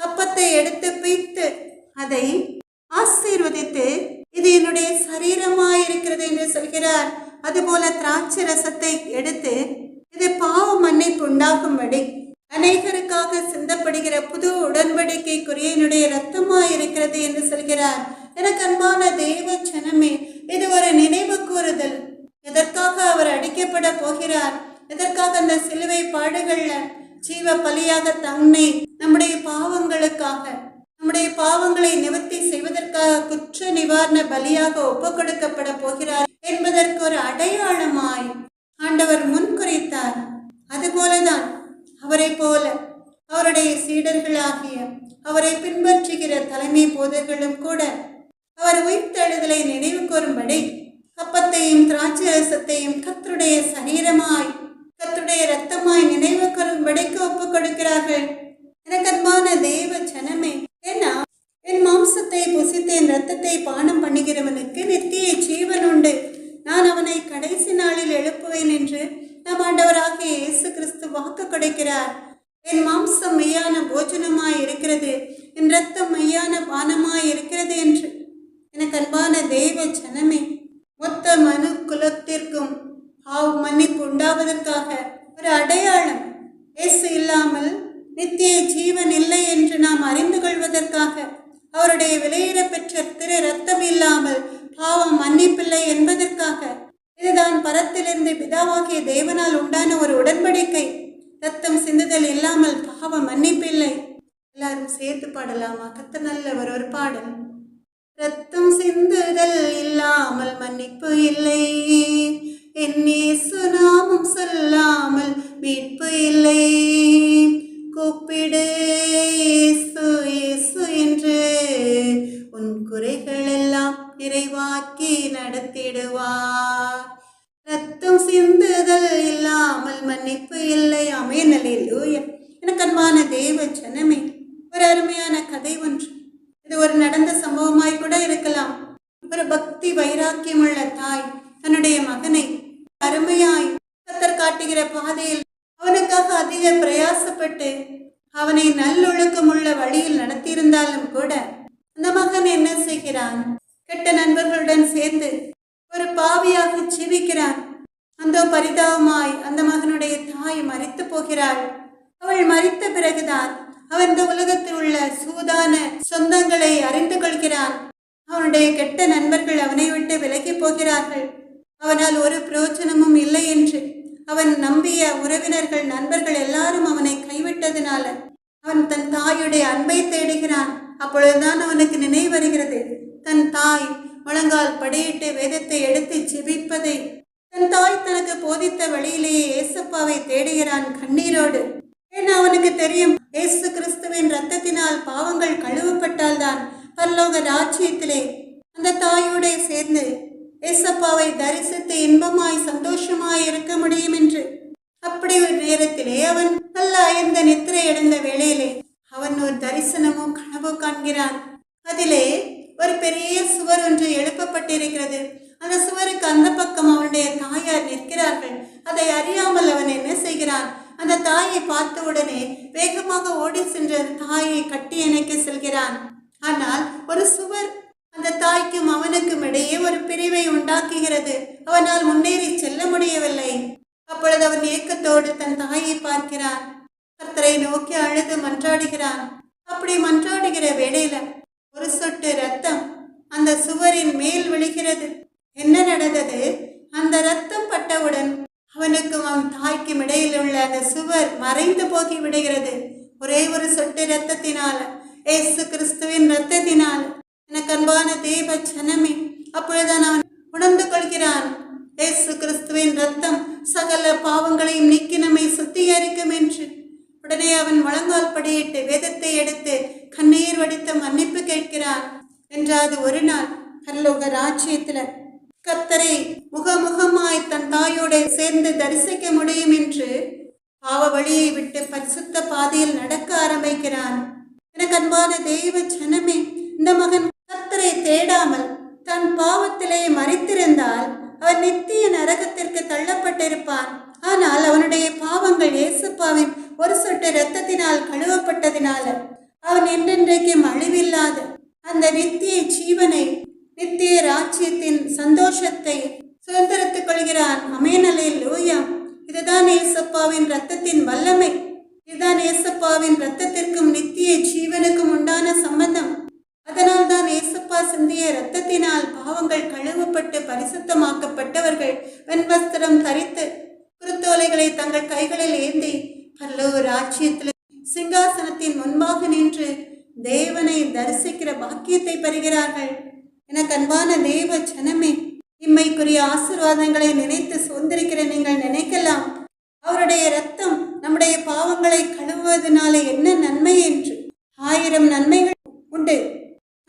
அப்பத்தை எடுத்து பிய்த்து அதை ஆசீர்வதித்து இது என்னுடைய சரீரமாய் இருக்கிறது என்று சொல்கிறார். அதுபோல திராட்சை ரசத்தை எடுத்து இது பாவ மன்னிப்பு உண்டாகும்படி அநேகருக்காக சிந்தப்படுகிற புது உடன்படிக்கைக்குரிய என்னுடைய இரத்தமாய் இருக்கிறது என்று சொல்கிறார். எனக்கு அன்பான தேவ ஜனமே, இது ஒரு நினைவு கூறுதல். எதற்காக அவர் அடிக்கப்பட போகிறார், எதற்காக அந்த சிலுவை பாடுகள்ல ஜீவ பலியாக தன்னை நம்முடைய பாவங்களுக்காக நம்முடைய பாவங்களை நிவர்த்தி செய்வதற்காக குற்ற நிவாரண பலியாக ஒப்பு கொடுக்கப்பட போகிறார் என்பதற்கு ஒரு அடையாளமாய் ஆண்டவர் முன்குறித்தார். அதுபோலதான் அவரை போல அவருடைய சீடர்களாகிய அவரை பின்பற்றுகிற தலைமை போதர்களும் கூட அவர் உயிர்த்தெழுதலை நினைவு கூறும்படி அப்பத்தையும் திராட்சை ரசத்தையும் கர்த்தருடைய சரீரமாய் கர்த்தருடைய இரத்தமாய் நினைவு கூறும்படிக்கு ஒப்பு கொடுக்கிறார்கள். எனக்கு அன்பான தேவ ஜனமே, ஏன்னா என் மாம்சத்தை புசித்து என் இரத்தத்தை பானம் பண்ணுகிறவனுக்கு நித்திய ஜீவன் உண்டு, நான் அவனை கடைசி நாளில் எழுப்புவேன் என்று நம் ஆண்டவராகிய இயேசு கிறிஸ்து வாக்கு கொடுக்கிறார். என் மாம்சம் மெய்யான போஜனமாய் இருக்கிறது, என் இரத்தம் மெய்யான பானமாய் இருக்கிறது என்று. எனக்கு அன்பான தேவ ஜனமே, மொத்த மனு குலத்திற்கும் மன்னிப்பு உண்டாவதற்காக ஒரு அடையாளம், இயேசு இல்லாமல் நித்திய ஜீவன் இல்லை என்று நாம் அறிந்து கொள்வதற்காக, அவருடைய விலையிட பெற்ற திரு ரத்தம் இல்லாமல் பாவம் மன்னிப்பில்லை என்பதற்காக. இதுதான் பரத்திலிருந்து பிதாவாகிய தேவனால் உண்டான ஒரு உடன்படிக்கை. ரத்தம் சிந்துதல் இல்லாமல் பாவ மன்னிப்பில்லை. எல்லாரும் சேர்த்து பாடலாமா? கர்த்தர் நல்லவர். ஒரு பாடல். ரத்தம் சிந்துதல் இல்லாமல் மன்னிப்பு இல்லை, என் இயேசு நாமம் சொல்லாமல் மீட்பு இல்லை. கூப்பிடு இயேசு இயேசு என்று, உன் குறைகள் எல்லாம் நிறைவாக்கி நடத்திடுவார். ரத்தம் சிந்துதல் இல்லாமல் மன்னிப்பு இல்லை. ஆமென். அல்லேலூயா. எனக்கு அன்பான தேவ ஜனமே, ஒரு அருமையான கதை ஒன்று. இது ஒரு நடந்த சம்பவமாய் கூட இருக்கலாம். ஒரு பக்தி வைராக்கியம் உள்ள தாய் தன்னுடைய மகனை அருமையாய் கர்த்தர் காட்டுகிற பாதையில் அவனுக்காக அதிக பிரயாசப்பட்டு அவனை நல்லொழுக்கம் உள்ள வழியில் நடத்தியிருந்தாலும் கூட அந்த மகன் என்ன செய்கிறான்? கெட்ட நண்பர்களுடன் சேர்ந்து ஒரு பாவியாக ஜீவிக்கிறான். அந்த பரிதாபமாய் அந்த மகனுடைய தாய் மரித்து போகிறாள். அவள் மரித்த பிறகுதான் அவன் இந்த உலகத்தில் உள்ள சூதான சொந்தங்களை அறிந்து கொள்கிறான். அவனுடைய கெட்ட நண்பர்கள் அவனை விட்டு விலகி போகிறார்கள். அவனால் ஒரு பிரயோஜனமும் இல்லை என்று அவன் நம்பிய உறவினர்கள் நண்பர்கள் எல்லாரும் அவனை கைவிட்டதினால அவன் தன் தாயுடைய அன்பை தேடுகிறான். அப்பொழுதுதான் அவனுக்கு நினைவு வருகிறது, தன் தாய் முழங்கால் படியிட்டு வேதத்தை எடுத்து ஜெபிப்பதை, தன் தாய் தனக்கு போதித்த வழியிலேயே ஏசப்பாவை தேடுகிறான் கண்ணீரோடு. ஏன்னா அவனுக்கு தெரியும், இயேசு கிறிஸ்துவின் இரத்தத்தினால் பாவங்கள் கழுவப்பட்டால்தான் பரலோக ராஜ்யத்திலே அந்த தாயோட சேர்ந்து ஏசப்பாவை தரிசித்து இன்பமாய் சந்தோஷமாய் இருக்க முடியும் என்று. அப்படி ஒரு நேரத்திலே அவன் நல்ல அயர்ந்த நித்திரை அடைந்த வேளையிலே அவன் ஒரு தரிசனமும் கனவு காண்கிறான். அதிலே ஒரு பெரிய சுவர் ஒன்று எழுப்பப்பட்டிருக்கிறது. அந்த சுவருக்கு அந்த பக்கம் அவனுடைய தாயார் நிற்கிறார்கள். அதை அறியாமல் அவன் என்ன செய்கிறான்? அந்த தாயை பார்த்த உடனே வேகமாக ஓடி சென்ற தாயை கட்டி அணைக்க செல்கிறான். ஆனால் ஒரு சுவர் அந்த தாய்க்கும் அவனுக்கும் இடையே ஒரு பிரிவை உண்டாக்குகிறது. அவனால் முன்னேறி செல்ல முடியவில்லை. அப்பொழுது அவன் ஏக்கத்தோடு தன் தாயை பார்க்கிறான். கர்த்தரை நோக்கி அழுது மன்றாடுகிறான். அப்படி மன்றாடுகிற வேளையில ஒரு சொட்டு ரத்தம் அந்த சுவரின் மேல் விழுகிறது. என்ன நடந்தது? அந்த ரத்தம் பட்டவுடன் அவனுக்கும் அவன் தாய்க்கும் இடையில் உள்ள அந்த சுவர் மறைந்து போகி விடுகிறது. ஒரே ஒரு சொட்டு ரத்தத்தினால, இயேசு கிறிஸ்துவின் ரத்தத்தினால. எனக்கு அன்பான தேவ ஜனமே, அப்பொழுதுதான் அவன் உணர்ந்து கொள்கிறான், இயேசு கிறிஸ்துவின் ரத்தம் சகல பாவங்களையும் நீக்கி நம்மை சுத்திகரிக்கும் என்று. உடனே அவன் முழங்கால் படியிட்டு வேதத்தை எடுத்து கண்ணீர் வடித்த மன்னிப்பு கேட்கிறான். என்றாவது ஒரு நாள் பரலோக ராஜ்யத்துல கர்த்தரை முகமுகமாய் தன் தாயோட சேர்ந்து தரிசிக்க முடியும் என்று பாவ வழியை விட்டு பரிசுத்த பாதையில் நடக்க ஆரம்பிக்கிறான். எனக்கு அன்பான தெய்வ ஜனமே, இந்த மகன் கர்த்தரை தேடாமல் தன் பாவத்திலே மறைத்திருந்தால் அவன் நித்திய நரகத்திற்கு தள்ளப்பட்டிருப்பான். ஆனால் அவனுடைய பாவங்கள் இயேசுப்பாவின் ஒரு சொட்டு இரத்தத்தினால் கழுவப்பட்டதினால அவன் என்றென்றைக்கும் அழிவில்லாத அந்த நித்திய ஜீவனை, நித்திய ராஜ்யத்தின் சந்தோஷத்தை சுதந்திரத்துக் கொள்கிறான். ஆமென். அல்லேலூயா. இதுதான் ஏசப்பாவின் இரத்தத்தின் வல்லமை. இதுதான் ஏசப்பாவின் இரத்தத்திற்கும் நித்திய ஜீவனுக்கும் உண்டான சம்பந்தம். அதனால் தான் ஏசப்பா சிந்திய இரத்தத்தினால் பாவங்கள் கழுவப்பட்டு பரிசுத்தமாக்கப்பட்டவர்கள் வெண்வஸ்திரம் தரித்து குருத்தோலைகளை தங்கள் கைகளில் ஏந்தி பரலோக ராஜ்யத்தில் சிங்காசனத்தின் முன்பாக நின்று தேவனை தரிசிக்கிற பாக்கியத்தை பெறுகிறார்கள். எனக்கு அன்பான தேவ ஜனமே, இம்மைக்குரிய ஆசீர்வாதங்களை நினைத்து சுதந்திரிக்கிற நீங்கள் நினைக்கலாம், அவருடைய இரத்தம் நம்முடைய பாவங்களை கழுவுவதனாலே என்ன நன்மை என்று. 1000 நன்மைகள் உண்டு.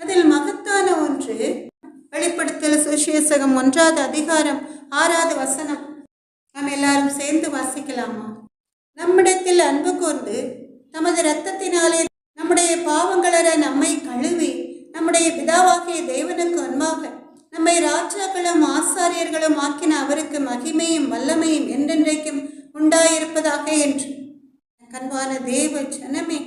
அதில் மகத்தான ஒன்று வெளிப்படுத்தல் சுவிசேஷம் 1வது அதிகாரம் 6வது வசனம். நாம் எல்லாரும் சேர்ந்து வாசிக்கலாமா? நம்மிடத்தில் அன்பு கூர்ந்து நமது இரத்தத்தினாலே நம்முடைய பாவங்களற நம்மை கழுவி நம்முடைய பிதாவாகிய தேவனுக்கு அன்பாக நம்மை ராஜாக்களும் ஆசாரியர்களும் ஆக்கின அவருக்கு மகிமையும் வல்லமையும் என்றென்றைக்கும் உண்டாயிருப்பதாக என்று. அன்பான தேவ ஜனமே,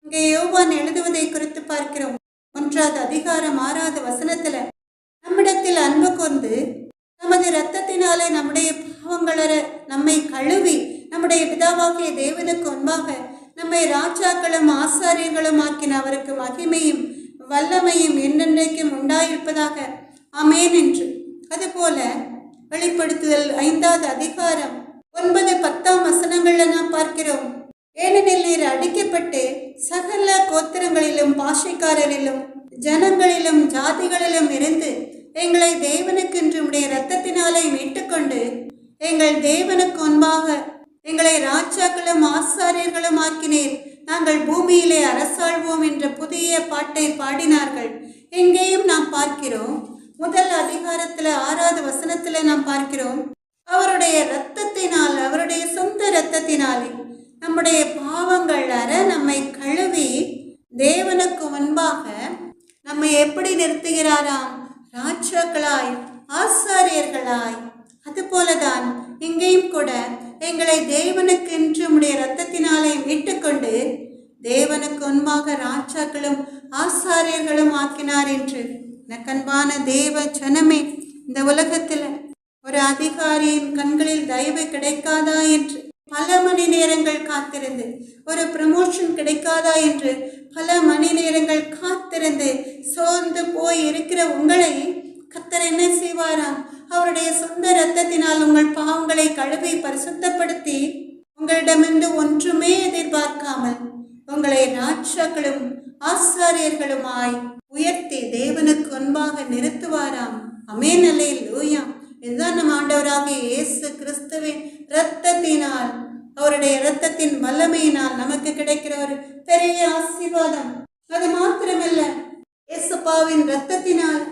இங்கே யோவான் எழுதுவதை குறித்து பார்க்கிறோம். 1வது அதிகாரம் 6வது வசனத்துல நம்மிடத்தில் அன்பு கூர்ந்து நமது இரத்தத்தினாலே நம்முடைய பாவங்களற நம்மை கழுவி நம்முடைய பிதாவாகிய தேவனுக்கு அன்பாக நம்மை ராஜாக்களும் ஆசாரியர்களும் ஆக்கின அவருக்கு மகிமையும் வல்லமையும் என்றென்றைக்கும் உண்டாயிருப்பதாக. ஆமென் என்று. அதுபோல வெளிப்படுத்துதல் 5வது அதிகாரம் 9, 10 வசனங்கள்ல நாம் பார்க்கிறோம். ஏனெனில் நீர் அடிக்கப்பட்டு சகல கோத்திரங்களிலும் பாஷைக்காரரிலும் ஜனங்களிலும் ஜாதிகளிலும் இருந்து எங்களை தேவனுக்கென்று உடைய இரத்தத்தினாலே மீட்டுக்கொண்டு எங்கள் தேவனுக்கு முன்பாக எங்களை ராஜாக்களும் ஆசாரியர்களும் ஆக்கினீர். நாங்கள் பூமியிலே அரசாள்வோம் என்ற புதிய பாட்டை பாடினார்கள். எங்கேயும் நாம் பார்க்கிறோம். முதல் அதிகாரத்துல 6வது வசனத்துல நாம் பார்க்கிறோம், அவருடைய இரத்தத்தினால், அவருடைய சொந்த இரத்தத்தினாலே நம்முடைய பாவங்கள் அற நம்மை கழுவி தேவனுக்கு முன்பாக நம்மை எப்படி நிறுத்துகிறாராம்? ராஜாக்களாய், ஆசாரியர்களாய். அதுபோலதான் இங்கேயும் கூட எங்களை தேவனுக்கு என்று உடைய இரத்தத்தினாலே மீட்டுக்கொண்டு தேவனுக்கு முன்பாக ராஜாக்களும் ஆசாரியர்களும் ஆக்கினார் என்று. எனக்கன்பான தேவ ஜனமே, இந்த உலகத்தில் ஒரு அதிகாரியின் கண்களில் தயவு கிடைக்காதா என்று பல மணி நேரங்கள் காத்திருந்து, ஒரு ப்ரமோஷன் கிடைக்காதா என்று பல மணி நேரங்கள் காத்திருந்து சோர்ந்து போய் இருக்கிற உங்களை கர்த்தர் என்ன செய்வாராம்? அவருடைய சொந்த இரத்தத்தினால் உங்கள் பாவங்களை கழுவி பரிசுத்தப்படுத்தி உங்களிடமிருந்து ஒன்றுமே எதிர்பார்க்காமல் உங்களை ராஜாக்களும் ஆசாரியர்களுமாய் உயர்த்தி தேவனுக்கு முன்பாக நிறுத்துவாராம். ஆமென், அல்லேலூயா. இதுதான் நம் ஆண்டவராகிய இயேசு கிறிஸ்துவின் இரத்தத்தினால், அவருடைய இரத்தத்தின் வல்லமையினால் நமக்கு கிடைக்கிற ஒரு பெரிய ஆசீர்வாதம். அது மாத்திரமல்ல, இயேசுப்பாவின் இரத்தத்தினால்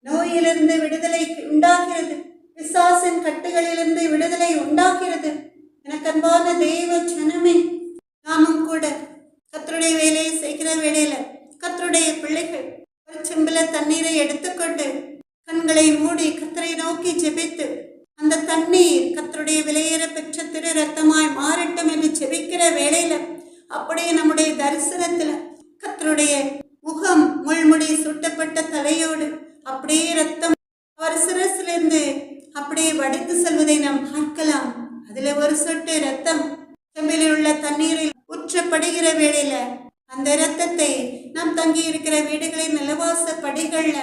நோயிலிருந்து விடுதலை உண்டாகிறது, பிசாசின் கட்டுகளிலிருந்து விடுதலை உண்டாகிறது. எனக்கு அன்பான தெய்வ ஜனமே, நாமும் கூட கர்த்தருடைய வேலையை செய்கிற வேளையில கர்த்தருடைய பிள்ளைகள் ஒரு செம்பில தண்ணீரை எடுத்துக்கொண்டு கண்களை மூடி கர்த்தரை நோக்கி ஜெபித்து அந்த தண்ணீர் கர்த்தருடைய விலையேற பெற்ற திரு ரத்தமாய் மாறட்டும் என்று ஜெபிக்கிற வேளையில அப்படியே நம்முடைய தரிசனத்துல கர்த்தருடைய முகம் முள்முடி சுட்டப்பட்ட தலையோடு அப்படியே ரத்தம் அவர் சிரசிலிருந்து அப்படியே வடித்து செல்வதை நாம் பார்க்கலாம். அதுல ஒரு சொட்டு ரத்தம் செம்பிலில் உள்ள தண்ணீரில் ஊற்றப்படுகிற வேளையில அந்த இரத்தத்தை நாம் தங்கி இருக்கிற வீடுகளின் நிலவாச படிகள்ல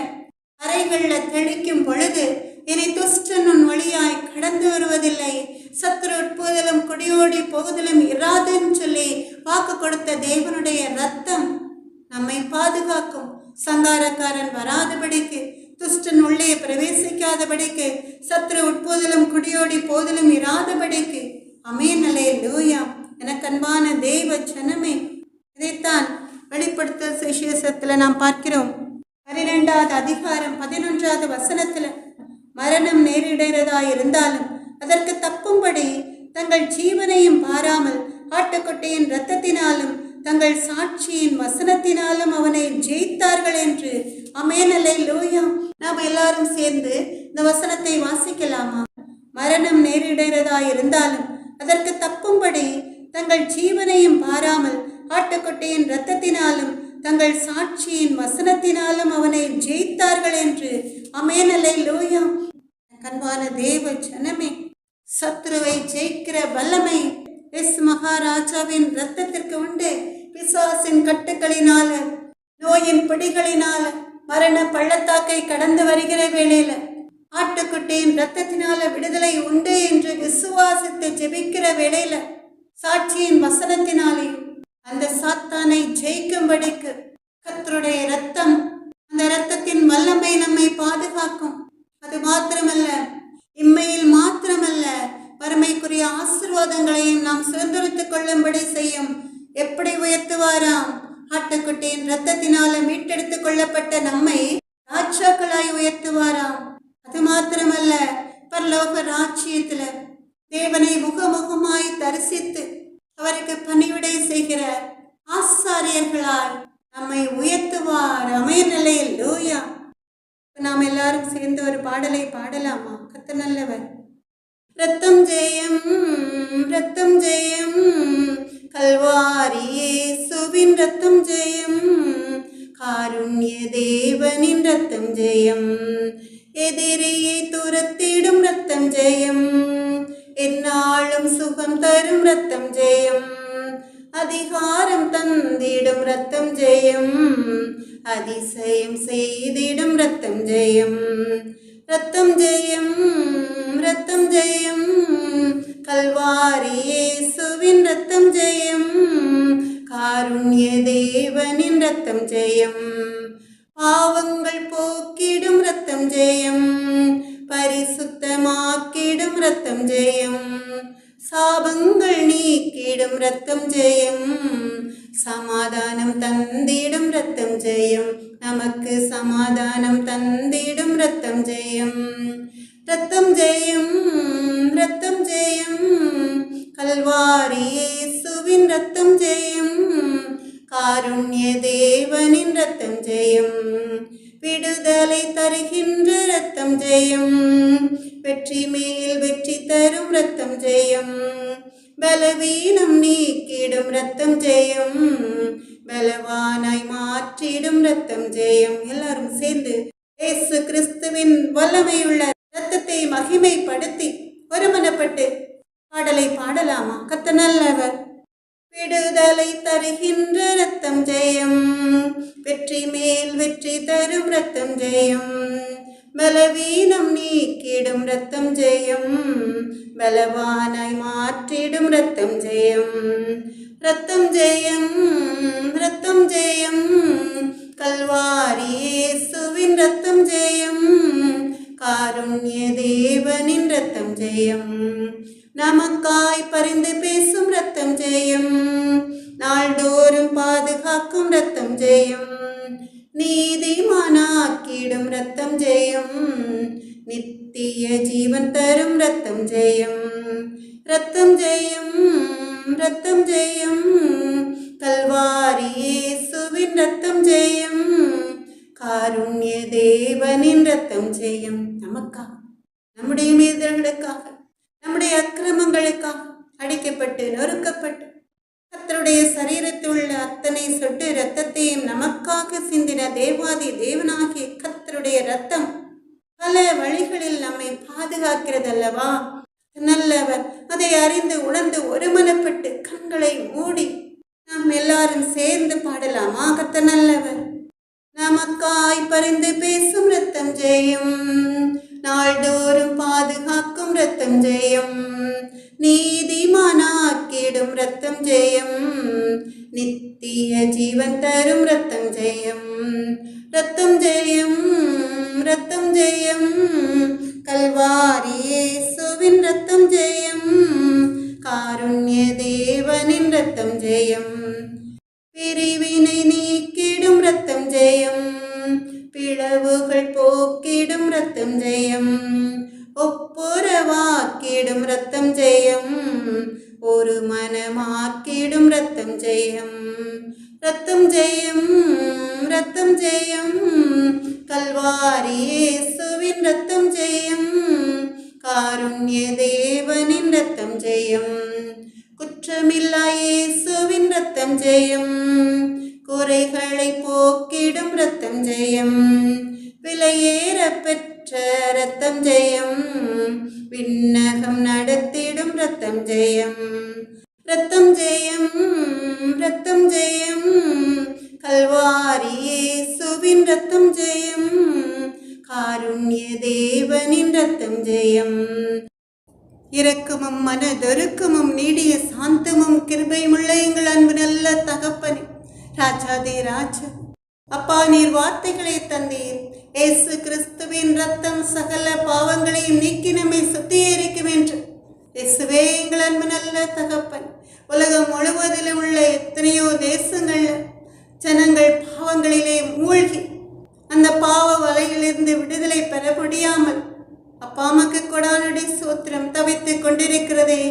அறைகள்ல தெளிக்கும் பொழுது இனி துஷ்டன் உன் வழியாய் கடந்து வருவதில்லை, சத்துரு உட்புதலும் குடியோடி போகுதலும் இராதுன்னு சொல்லி வாக்கு கொடுத்த தேவனுடைய ரத்தம் நம்மை பாதுகாக்கும். சங்காரக்காரன் வராதபடிக்கு, துஷ்டன் உள்ளே பிரவேசிக்காதபடிக்கு, சத்துரு உட்போதலும் குடியோடி போதலும் இராதபடிக்கு. ஆமென், அல்லேலூயா. எனக்கு அன்பான தேவ ஜனமே, இதைத்தான் வெளிப்படுத்த சுவிசேஷத்துல நாம் பார்க்கிறோம். 12வது அதிகாரம் 11வது வசனத்துல, மரணம் நேரிடுகிறதா இருந்தாலும் அதற்கு தப்பும்படி தங்கள் ஜீவனையும் பாராமல் ஆட்டுக்குட்டியின் இரத்தத்தினாலும் தங்கள் சாட்சியின் வசனத்தினாலும் அவனை ஜெயித்தார்கள் என்று. ஆமென், அல்லேலூயா. நாம் எல்லாரும் சேர்ந்து இந்த வசனத்தை வாசிக்கலாமா? மரணம் நேரிடுகிறதா இருந்தாலும் அதற்கு தப்பும்படி தங்கள் ஜீவனையும் பாராமல் ஆட்டுக்குட்டியின் இரத்தத்தினாலும் தங்கள் சாட்சியின் வசனத்தினாலும் அவனை ஜெயித்தார்கள் என்று. ஆமென், அல்லேலூயா. அன்பான தேவ ஜனமே, சத்ருவை ஜெயிக்கிற வல்லமை எஸ் மகாராஜாவின் இரத்தத்திற்கு உண்டு. பிசாசின் கட்டுகளினால, நோயின் பிடிகளினால, மரண பள்ளத்தாக்கை கடந்து வருகிற வேளையில ஆட்டுக்குட்டியின் இரத்தத்தினால விடுதலை உண்டு என்று விசுவாசித்து ஜெபிக்கிற வேளையில சாட்சியின் வசனத்தினாலேயும் அந்த சாத்தானை ஜெயிக்கும்படிக்கு கர்த்தருடைய இரத்தம், அந்த இரத்தத்தின் வல்லமை நம்மை பாதுகாக்கும். அது மாத்திரமல்ல, இம்மையில் மாத்திரமல்ல, வறுமைக்குரிய ஆசீர்வாதங்களையும் நாம் சுதந்திரித்துக் கொள்ளும்படி செய்யும். எப்படி உயர்த்துவாராம்? ஆட்டுக்குட்டியின் இரத்தத்தினால மீட்டெடுத்துக் கொள்ளப்பட்ட நம்மை ராஜாக்களாய் உயர்த்துவாராம். அது மாத்திரமல்ல, பரலோக ராஜ்யத்துல தேவனை முகமுகமாய் தரிசித்து அவருக்கு பணிவிடை செய்கிற ஆசாரியர்களால் நம்மை உயர்த்துவார். ஆமென், அல்லேலூயா. நாம் எல்லாரும் சேர்ந்து ஒரு பாடலை பாடலாமா? கர்த்தர் நல்லவர். ரத்தம் ஜெயம், ரத்தம் ஜெயம், கல்வாரி இயேசுவின் ரத்தம் ஜெயம், காருண்ய தேவனின் ரத்தம் ஜெயம், எதிரியை துரத்திடும் ரத்தம் ஜெயம், எந்நாளும் சுகம் தரும் ரத்தம் ஜெயம், அதிகாரம் தந்திடும் ரத்தம் ஜெயம், அதிசயம் செய்திடும் ரத்தம் ஜெயம், ரத்தம் ஜெயம், ரத்தம் ஜெயம், கல்வாரி இயேசுவின் ரத்தம் ஜெயம், காருண்ய தேவனின் ரத்தம் ஜெயம், பாவங்கள் போக்கிடும் ரத்தம் ஜெயம், பரிசுத்தமாக்கிடும் ரத்தம் ஜெயம், சாபங்கள் நீக்கிடும் ரத்தம் ஜெயம், சமாதானம் தந்திடும் ரத்தம் ஜெயம், நமக்கு சமாதானம் தந்திடும் ரத்தம் ஜெயம், ரத்தம் ஜெயம், ரத்தம் ஜெயம், கல்வாரி இயேசுவின் ரத்தம் ஜெயம், காருண்ய தேவனின் ரத்தம் ஜெயம், விடுதலை தருகின்ற ரத்தம் ஜெயம், வெற்றி மேல் வெற்றி தரும் ரத்தம் ஜெயம், பலவீனம் நீக்கிடும் ரத்தம் ஜெயம், பலவானாய் மாற்றிடும் ரத்தம் ஜெயம். எல்லாரும் சேர்ந்து இயேசு கிறிஸ்துவின் வல்லமையுள்ள ரத்தத்தை மகிமைப்படுத்தி ஒருமனப்பட்டு பாடலை பாடலாமா? கர்த்தர் நல்லவர். விடுதலை தருகின்ற ரத்தம் ஜெயம், வெற்றி மேல் வெற்றி தரும் ரத்தம் ஜெயம், பலவீனம் நீக்கிடும் ரத்தம் ஜெயம், பலவானாய் மாற்றிடும் ரத்தம் ஜெயம், ரத்தம் ஜெயம், ரத்தம் ஜெயம், கல்வாரி இயேசுவின் ரத்தம் ஜெயம், காருண்ய தேவனின் ரத்தம் ஜெயம், நமக்காய் பரிந்து பேசும் ரத்தம் ஜெயம், நாள்தோறும் பாதுகாக்கும் ரத்தம் ஜெயம், நீதிமானாக்கிடும் ரத்தம் ஜெயம், நித்திய ஜீவன் தரும் ரத்தம் ஜெயம், ரத்தம் ஜெயம், ரத்தம் ஜெயம், கல்வாரி இயேசுவின் ரத்தம் ஜெயம், காருண்ய தேவனின் ரத்தம் ஜெயம். நமக்காக, நம்முடைய மீதர்களுக்காக, நம்முடைய அக்கிரமங்களுக்காக அடிக்கப்பட்டு நொறுக்கப்பட்டு கர்த்தருடைய சரீரத்தில் உள்ள அத்தனை சொட்டு இரத்தத்தையும் நமக்காக சிந்தின தேவாதி தேவனாகிய கர்த்தருடைய இரத்தம் பல வழிகளில் நம்மை பாதுகாக்கிறது அல்லவா? நல்லவர். அதை அறிந்து உணர்ந்து ஒருமனப்பட்டு கண்களை மூடி நாம் எல்லாரும் சேர்ந்து பாடலாமா? கர்த்தர் நல்லவர். நமக்காய் பரிந்து பேசும் ரத்தம் ஜெயம், நாள்தோறும் பாதுகாக்கும் ரத்தம் ஜெயம், நீதிமானாக்கிடும் ரத்தம் ஜெயம், நித்திய ஜீவன் தரும் ரத்தம் ஜெயம், ரத்தம் ஜெயம், ரத்தம் ஜெயம், கல்வாரி இயேசுவின் ரத்தம் ஜெயம், காருண்ய தேவனின் ரத்தம் ஜெயம், பிரிவினை நீக்கிடும் ரத்தம் ஜெயம், பிளவுகள் போக்கிடும் ரத்தம் ஜெயம், ஒப்புரவாக்கிடும் ரத்தம் ஜெயம், ஒரு மனமாக்கிடும் ரத்தம் ஜெயம், ரத்தம் ஜெயம், ரத்தம் ஜெயம், கல்வாரி இயேசுவின் ரத்தம் ஜெயம், காருண்ய தேவனின் ரத்தம் ஜெயம், குற்றமில்லா இயேசுவின் ரத்தம் ஜெயம், குறைகளை போக்கிடும் ரத்தம் ஜெயம், விலையேற பெற்ற ரத்தம் ஜெயம், விண்ணகம் நடத்திடும் ரத்தம் ஜெயம், ரத்தம் ஜெயம், ரத்தம் ஜெயம், கல்வாரி இயேசுவின் ரத்தம் ஜெயம், காருண்ய தேவனின் ரத்தம் ஜெயம், இரக்கமும் மனதொருக்கமும் நீடிய சாந்தமும் கிருபையுமுள்ள எங்கள் அன்பு நல்ல தகப்பனே, ராஜாதே ராஜா, அப்பா, நீர் வார்த்தைகளை தந்தீர். இயேசு கிறிஸ்துவின் ரத்தம் சகல பாவங்களையும் நீக்கி நம்மை சுத்திகரிக்கும் என்று. இயேசுவே எங்கள் அன்பு நல்ல தகப்பன், உலகம் முழுவதிலும் உள்ள எத்தனையோ தேசங்கள்ல ஜனங்கள் பாவங்களிலே மூழ்கி அந்த பாவ வலையிலிருந்து விடுதலை பெற முடியாமல் அப்பாமக்கு கொடானுடைய சோத்திரம் தவித்து கொண்டிருக்கிறதே,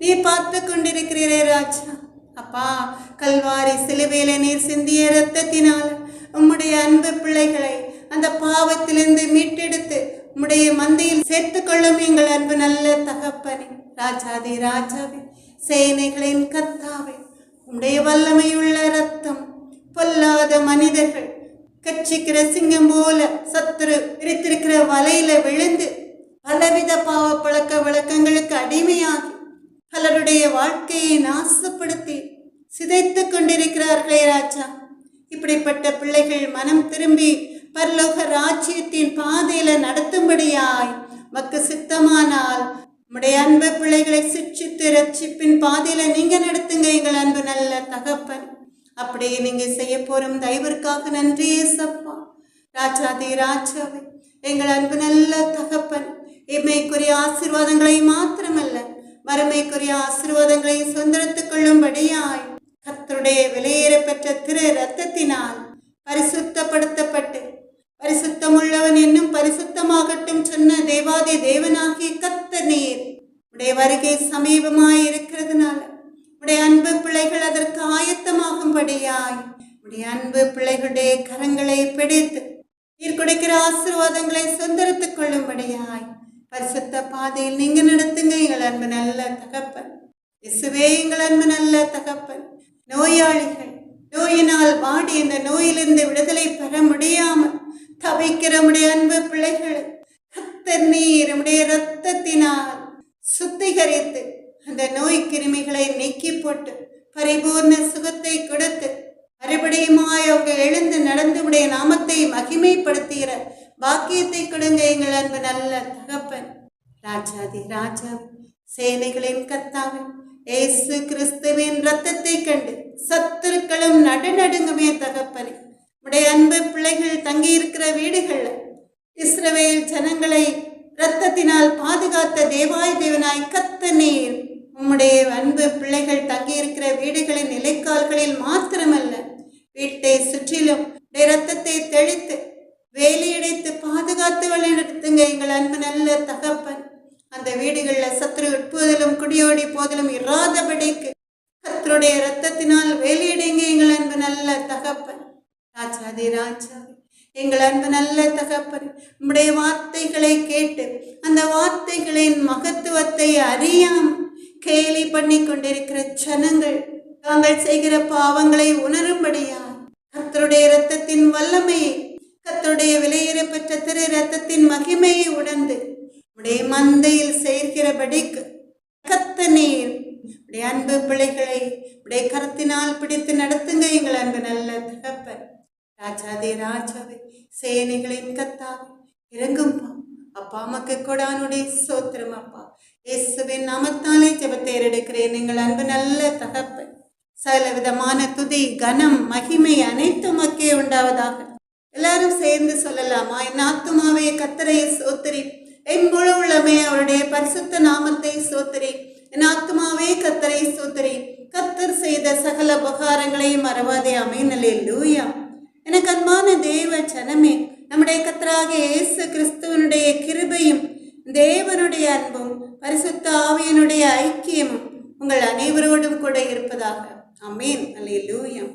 நீ பார்த்து கொண்டிருக்கிறீரே ராஜா. அப்பா, கல்வாரி சிலுவையில நீர் சிந்திய இரத்தத்தினால் உம்முடைய அன்பு பிள்ளைகளை அந்த பாவத்திலிருந்து மீட்டெடுத்து உம்முடைய மந்தையில் சேர்த்து கொள்ளும் எங்கள் அன்பு நல்ல தகப்பனே, ராஜாதி ராஜாவே, சேனைகளின் கர்த்தாவே, உம்முடைய வல்லமையுள்ள இரத்தம் பொல்லாத மனிதர்கள் கட்சிக்கிற சிங்கம் போல சத்துரு விரித்திருக்கிற வலையில விழுந்து பலவித பாவ பழக்க வழக்கங்களுக்கு அடிமையாகி பலருடைய வாழ்க்கையை நாசப்படுத்தி சிதைத்து கொண்டிருக்கிறார்களே ராஜா. இப்படிப்பட்ட பிள்ளைகள் மனம் திரும்பி பரலோக ராஜ்யத்தின் பாதையில நடத்தும்படியாய் மக்கு சித்தமானால் உம்முடைய அன்பு பிள்ளைகளை சிக்ஷித்து ரட்சிப்பின் பாதையில நீங்க நடத்துங்க எங்கள் அன்பு நல்ல தகப்பன். அப்படியே நீங்க செய்ய போறோம் தயவிற்காக நன்றி ஏசப்பா. ராஜாதி ராஜாவே, எங்கள் அன்பு நல்ல தகப்பன், இம்மைக்குரிய ஆசீர்வாதங்களை மாத்திரமல்ல மறுமைக்குரிய ஆசீர்வாதங்களை சுதந்திரத்துக் கொள்ளும்படியாய் கர்த்தருடைய விலையேற பெற்ற திரு ரத்தத்தினால் பரிசுத்தப்படுத்தப்பட்டு பரிசுத்தமுள்ளவன் என்னும் பரிசுத்தமாகட்டும் சொன்ன தேவாதி தேவனாகிய கர்த்தர் நீர் உடைய வருகை சமீபமாய் இருக்கிறதுனால உடைய அன்பு பிள்ளைகள் அதற்கு ஆயத்தமாகும்படியாய் உடைய அன்பு பிள்ளைகளுடைய கரங்களை பிடித்து நீர் கொடுக்கிற ஆசீர்வாதங்களை சுதந்திரத்துக் கொள்ளும்படியாய் பரிசுத்த பாதையில் நீங்க நடத்துங்க எங்கள் அன்பு நல்ல தகப்பன். இயேசுவே, எங்கள் அன்பு நல்ல தகப்பன், நோயாளிகள் நோயினால் வாடி இந்த நோயிலிருந்து விடுதலை பெற முடியாமல் தவிக்கிற உடைய அன்பு பிள்ளைகளை கர்த்தர் நீர் உடைய இரத்தத்தினால் சுத்திகரித்து அந்த நோய் கிருமிகளை நீக்கி போட்டு பரிபூர்ண சுகத்தை கொடுத்து மறுபடியுமாய் அவங்க எழுந்து நடந்து உடைய நாமத்தை மகிமைப்படுத்துகிற பாக்கியத்தை கொடுங்க எங்கள் அன்பு நல்ல தகப்பன். ராஜாதி ராஜா, சேனைகளின் கர்த்தாவே, இயேசு கிறிஸ்துவின் ரத்தத்தை கண்டு சத்துருக்களும் நடுநடுங்குமே தகப்பனே. உடைய அன்பு பிள்ளைகள் தங்கியிருக்கிற வீடுகள்ல இஸ்ரவேல் ஜனங்களை இரத்தத்தினால் பாதுகாத்த தேவாய் தேவனாய் கர்த்தர் நீர் உம்முடைய அன்பு பிள்ளைகள் தங்கியிருக்கிற வீடுகளின் நிலைக்கால்களில் மாத்திரமல்ல வீட்டை சுற்றிலும் இரத்தத்தை தெளித்து வேலையடைத்து பாதுகாத்து வழிநடத்துங்க எங்கள் அன்பு நல்ல தகப்பன். அந்த வீடுகளில் சத்துரு உட்போதிலும் குடியோடி போதிலும் இராதபடிக்கு கர்த்தருடைய இரத்தத்தினால் வேலையடைங்க எங்கள் அன்பு நல்ல தகப்பன். ராஜாதி ராஜா, எங்கள் அன்பு நல்ல தகப்பன், உம்முடைய வார்த்தைகளை கேட்டு அந்த வார்த்தைகளின் மகத்துவத்தை அறியாமல் கேலி பண்ணி கொண்டிருக்கிற ஜனங்கள் தாங்கள் செய்கிற பாவங்களை உணரும்படியா கர்த்தருடைய இரத்தத்தின் வல்லமையை கர்த்தருடைய விலையேற பெற்ற திரு இரத்தத்தின் மகிமையை உணர்ந்து உடைய மந்தையில் சேர்க்கிறபடிக்கு கர்த்தர் நீர் உடைய அன்பு பிள்ளைகளை உடைய கரத்தினால் பிடித்து நடத்துங்க எங்கள் அன்பு நல்ல தகப்பன். ராஜாதே ராஜாவே, சேனைகளின் கர்த்தாவே, இறங்கும்பா அப்பா. மக்கு கொடானுடைய சோத்திரம் அப்பா. இயேசுவின் நாமத்தாலே ஜெபத்தை எடுக்கிறேன் எங்கள் அன்பு நல்ல தகப்பன். சகல விதமான துதி கனம் மகிமை அனைத்தும் மக்கே உண்டாவதாக. எல்லாரும் சேர்ந்து சொல்லலாமா? என் ஆத்துமாவே கர்த்தரை சோத்திரி, என் முழு உள்ளமே அவருடைய பரிசுத்த நாமத்தை சோத்திரி. என் ஆத்துமாவே கர்த்தரை சோத்திரி, கர்த்தர் செய்த சகல உபகாரங்களை மறவாதே. ஆமென். அல்லேலூயா. எனக்கு அன்பான தேவ ஜனமே, நம்முடைய கர்த்தராகிய இயேசு கிறிஸ்துவனுடைய கிருபையும் தேவனுடைய அன்பும் பரிசுத்த ஆவியினுடைய ஐக்கியமும் உங்கள் அனைவரோடும் கூட இருப்பதாக. ஆமென். அல்லேலூயா.